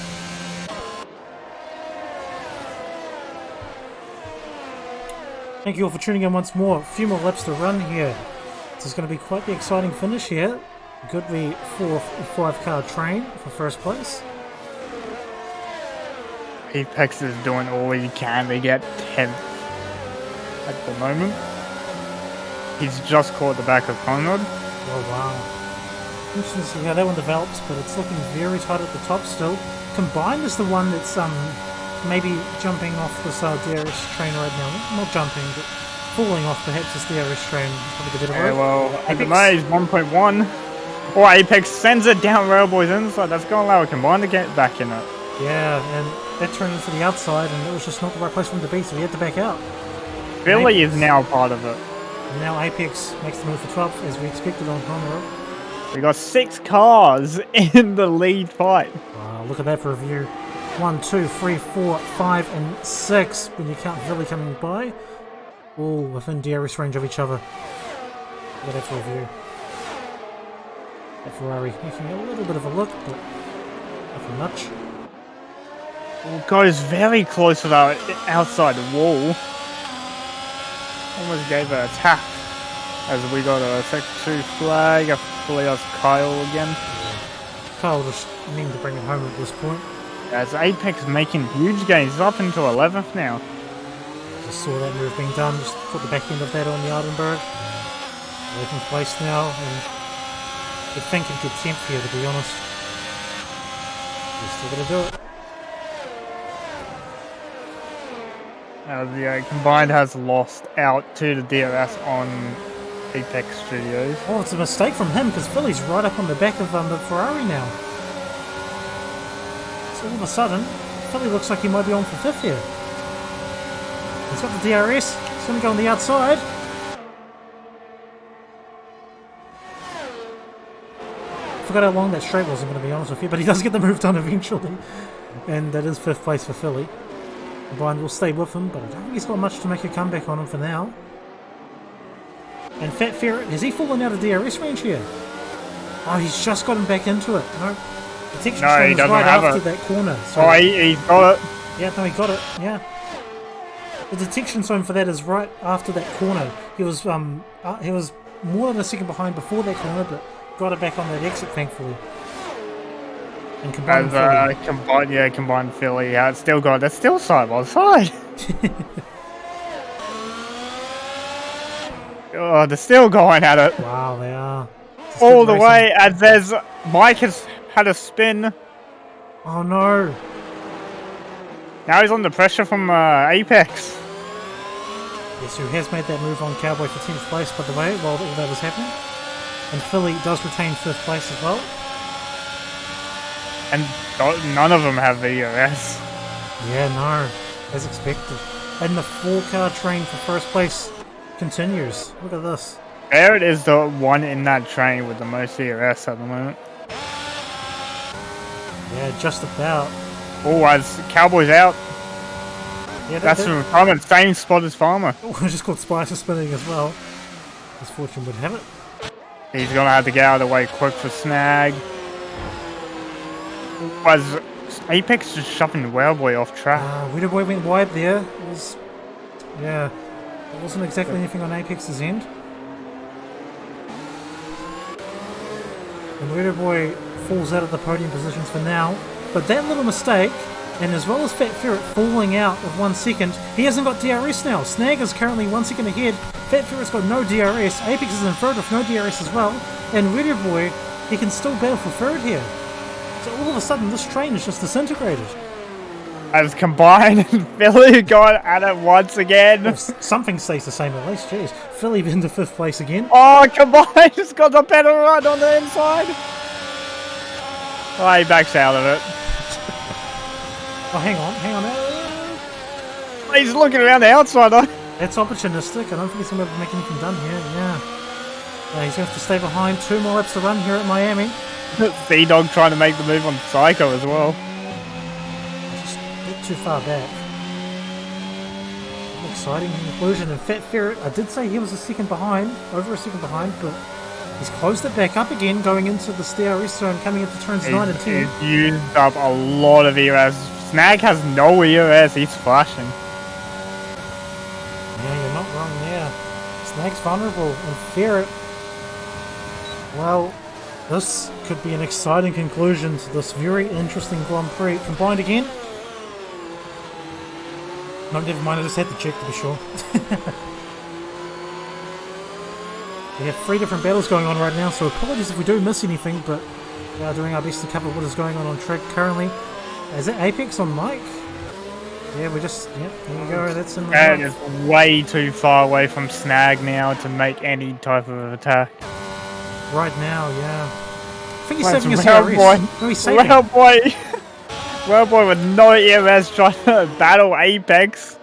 Thank you all for tuning in once more. A few more laps to run here. This is going to be quite the exciting finish here. Could be 4 or 5 car train for first place. Apex is doing all he can to get 10th at the moment. He's just caught the back of Conrad. Oh wow. Interesting to see how that one develops, but it's looking very tight at the top still. Combined is the one that's maybe jumping off this DRS train right now. Not jumping, but falling off perhaps this DRS train. Probably a bit of Yeah, well, at the moment he's 1.1. Or Apex sends it down Railboy's inside. That's going to allow a combined to get back in it. Yeah, and that turned into the outside, and it was just not the right place for him to be, so he had to back out. Billy is now part of it. And now Apex makes the move for 12th, as we expected on Conroe. We got 6 cars in the lead fight. Wow, look at that for a view. 1, 2, 3, 4, 5, and 6 when you count Billy coming by. All within DRS range of each other. Look at that for a view. That Ferrari making a little bit of a look, but nothing much. Well, goes very close to the outside wall. Almost gave it a tap. As we got a Sector 2 flag. I believe that's Kyle again. Kyle just needing to bring it home at this point. As Apex making huge gains, up into 11th now. Just saw that move being done, just put the back end of that on the Aldenberg. 11th place now, and you'd think it could tempt here, to be honest. He's still gonna do it. The combined has lost out to the DRS on Apex Studios. Oh, it's a mistake from him, because Philly's right up on the back of the Ferrari now. So all of a sudden, Philly looks like he might be on for 5th here. He's got the DRS, he's going to go on the outside. Forgot how long that straight was, I'm going to be honest with you, but he does get the move done eventually. And that is 5th place for Philly. Brian will stay with him, but I don't think he's got much to make a comeback on him for now. And Fat Ferret, has he fallen out of DRS range here? Oh, he's just gotten back into it. No, protection no, he doesn't right have after it. that corner. So oh, he got it. Yeah, no, he got it. Yeah. The detection zone for that is right after that corner. He was more than a second behind before that corner, but got it back on that exit, thankfully. And combined Philly. Combined Philly. Yeah, it's still got. They're still side by side. Oh, they're still going at it. Wow, they are. All the way, and there's Mike has had a spin. Oh no! Now he's under pressure from Apex. Yes, who has made that move on Cowboy for 10th place, by the way, while all that was happening. And Philly does retain 5th place as well. And none of them have VOS. Yeah, no, as expected. And the 4-car train for 1st place continues. Look at this. Barrett is the one in that train with the most VOS at the moment. Yeah, just about. Oh, as Cowboy's out. Yeah, that's from Farmer. Same spot as Farmer. Oh, I just caught Spicer spinning as well. His fortune would have it. He's gonna have to get out of the way quick for Snag. Was Apex just shoving Wellboy off track? Wienerboy went wide there. It was, yeah, it wasn't exactly anything on Apex's end. And Wienerboy falls out of the podium positions for now. But that little mistake, and as well as Fat Ferret falling out of 1 second, he hasn't got DRS now. Snag is currently 1 second ahead. Fat Ferret's got no DRS. Apex is in third with no DRS as well. And Wienerboy, he can still battle for third here. So all of a sudden, this train is just disintegrated. As combined and Philly got at it once again. Well, something stays the same at least, jeez. Philly into 5th place again. Oh, combined has got the better run on the inside. Oh, he backs out of it. Oh, hang on. He's looking around the outside though. That's opportunistic. I don't think he's going to be able to make anything done here. Yeah, he's going to have to stay behind. 2 more laps to run here at Miami. C-Dog trying to make the move on Psycho as well. Just a bit too far back. An exciting conclusion. And Fat Ferret, I did say he was a second behind, over a second behind, but he's closed it back up again, going into the DRS zone, coming into turns 9 and 10. He's used up a lot of EOS. Snag has no EOS, he's flashing. Yeah, you're not wrong there. Snag's vulnerable, and Ferret, well, this could be an exciting conclusion to this very interesting Grand Prix. Combined again. No, never mind, I just had to check to be sure. We have 3 different battles going on right now, so apologies if we do miss anything, but we are doing our best to cover what is going on track currently. Is it Apex on mic? Yeah, we just, yep, there you go, that's in the That is way too far away from Snag now to make any type of attack. Right now, yeah. I think he's saving his Wellboy. No, he's saving. Wellboy with no EMS trying to battle Apex.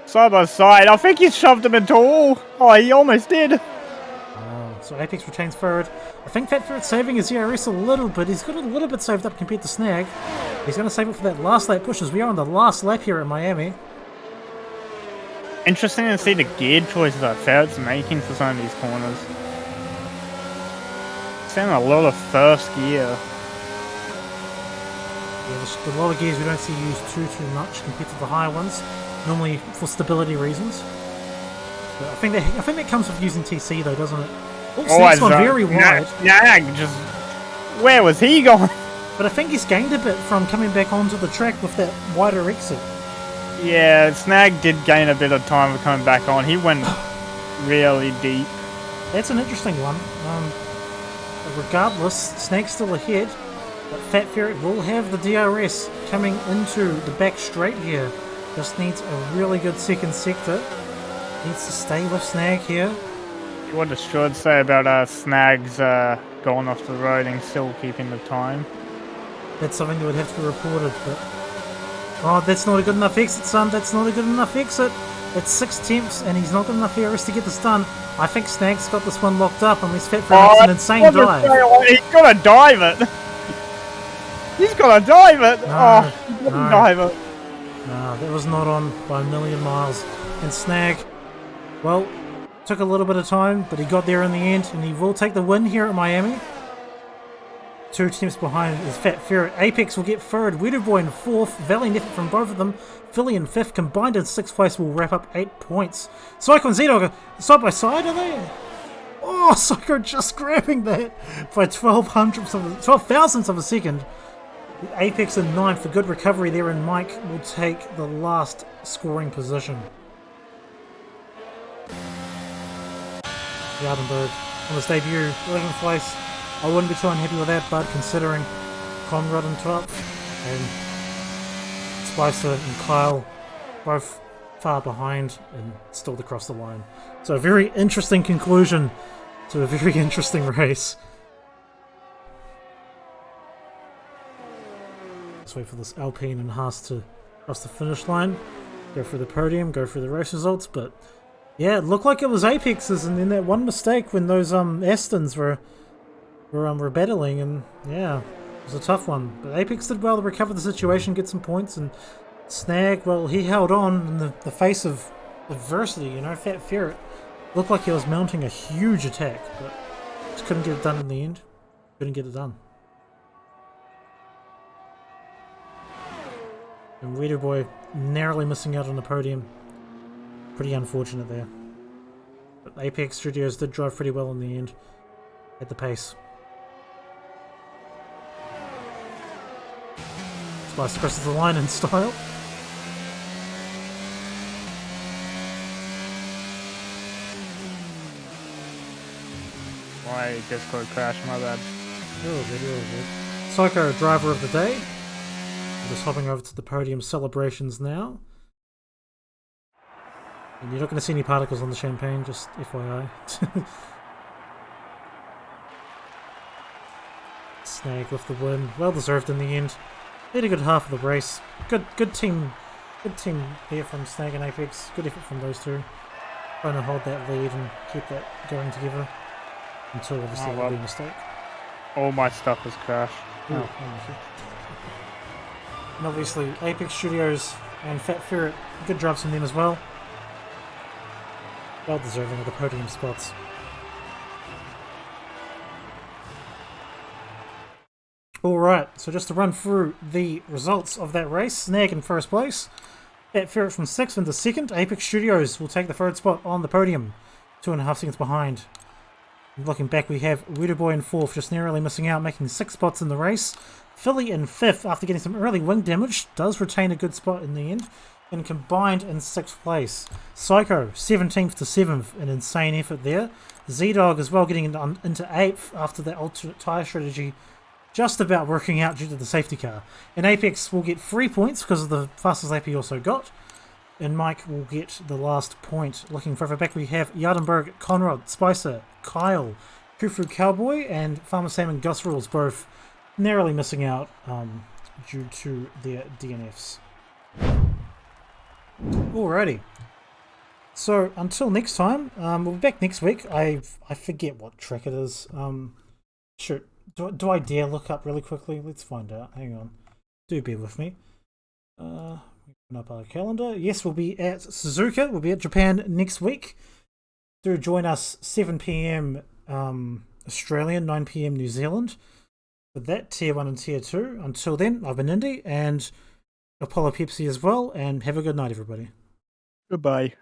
Side by side. I think he shoved him into all. Oh, he almost did. So Apex retains third. I think Fat Ferret's saving his ERS a little bit. He's got a little bit saved up compared to Snag. He's going to save it for that last lap push as we are on the last lap here at Miami. Interesting to see the gear choices that Ferret's making for some of these corners. seen a lot of first gear. Yeah, there's a lot of gears we don't see used too much compared to the higher ones, normally for stability reasons. But I think that comes with using TC though, doesn't it? Oh, Snake's gone very wide. Snag just... Where was he going? But I think he's gained a bit from coming back onto the track with that wider exit. Yeah, Snag did gain a bit of time of coming back on. He went really deep. That's an interesting one. Regardless, Snag's still ahead, but Fat Ferret will have the DRS coming into the back straight here. Just needs a really good second sector. Needs to stay with Snag here. What does Shord say about Snags going off the road and still keeping the time? That's something that would have to be reported, but... Oh, that's not a good enough exit, son. That's not a good enough exit. It's 6 attempts, and he's not got enough DRS to get this done. I think Snag's got this one locked up, unless Fat Ferret makes an insane dive. He's got to dive it. He's got to dive it. No, he didn't dive it. No, that was not on by a million miles. And Snag, well, took a little bit of time, but he got there in the end, and he will take the win here at Miami. 2 attempts behind is Fat Ferret. Apex will get third, Weirdo in fourth, valiant effort from both of them. Philly in fifth, combined in sixth place, will wrap up 8 points. Psycho and Z-Dog are side by side, are they? Oh, Psycho just grabbing that by 12 thousandths of a second. Apex in ninth, a good recovery there, and Mike will take the last scoring position. Yardenberg on his debut, 11th place. I wouldn't be too unhappy with that, but considering Conrad in 12th and Spicer and Kyle both far behind and still to cross the line. So a very interesting conclusion to a very interesting race. Let's wait for this Alpine and Haas to cross the finish line, go through the podium, go through the race results, but yeah, it looked like it was Apex's, and then that one mistake when those S10s were battling, and yeah, it was a tough one. But Apex did well to recover the situation, get some points, and Snag, well, he held on in the face of adversity, you know. Fat Ferret looked like he was mounting a huge attack, but just couldn't get it done in the end. Couldn't get it done. And Weirdo Boy narrowly missing out on the podium. Pretty unfortunate there. But Apex Studios did drive pretty well in the end, at the pace. Spice crosses the line in style. My Discord crashed, my bad. You're all good, you're all good. Psycho, driver of the day. I'm just hopping over to the podium celebrations now. And you're not going to see any particles on the champagne, just FYI. Snag with the win. Well deserved in the end. Had a good half of the race. Good team here from Snag and Apex. Good effort from those two. Trying to hold that lead and keep that going together. Until obviously there'll be a mistake. All my stuff has crashed. Oh. And obviously Apex Studios and Fat Ferret, good jobs from them as well. Well deserving of the podium spots. Alright, so just to run through the results of that race. Snag in first place. Fat Ferret from 6th into 2nd. Apex Studios will take the 3rd spot on the podium. 2.5 seconds behind. And looking back, we have Weirdo Boy in 4th, just narrowly missing out, making 6 spots in the race. Philly in 5th, after getting some early wing damage, does retain a good spot in the end. And combined in 6th place. Psycho, 17th to 7th, an insane effort there. Z-Dog as well getting into 8th after that alternate tyre strategy just about working out due to the safety car. And Apex will get 3 points because of the fastest lap he also got. And Mike will get the last point. Looking further back, we have Yardenberg, Conrad, Spicer, Kyle, Kufu Cowboy, and Farmer Sam and Gus Rules both narrowly missing out due to their DNFs. Alrighty. So until next time, we'll be back next week. I forget what track it is. Shoot. Do I dare look up really quickly? Let's find out. Hang on. Do bear with me. Open up our calendar. Yes, we'll be at Suzuka. We'll be at Japan next week. Do join us 7 PM Australian, 9 PM New Zealand. For that, Tier 1 and Tier 2. Until then, I've been Indy, and Apollo Pepsi as well, and have a good night, everybody. Goodbye.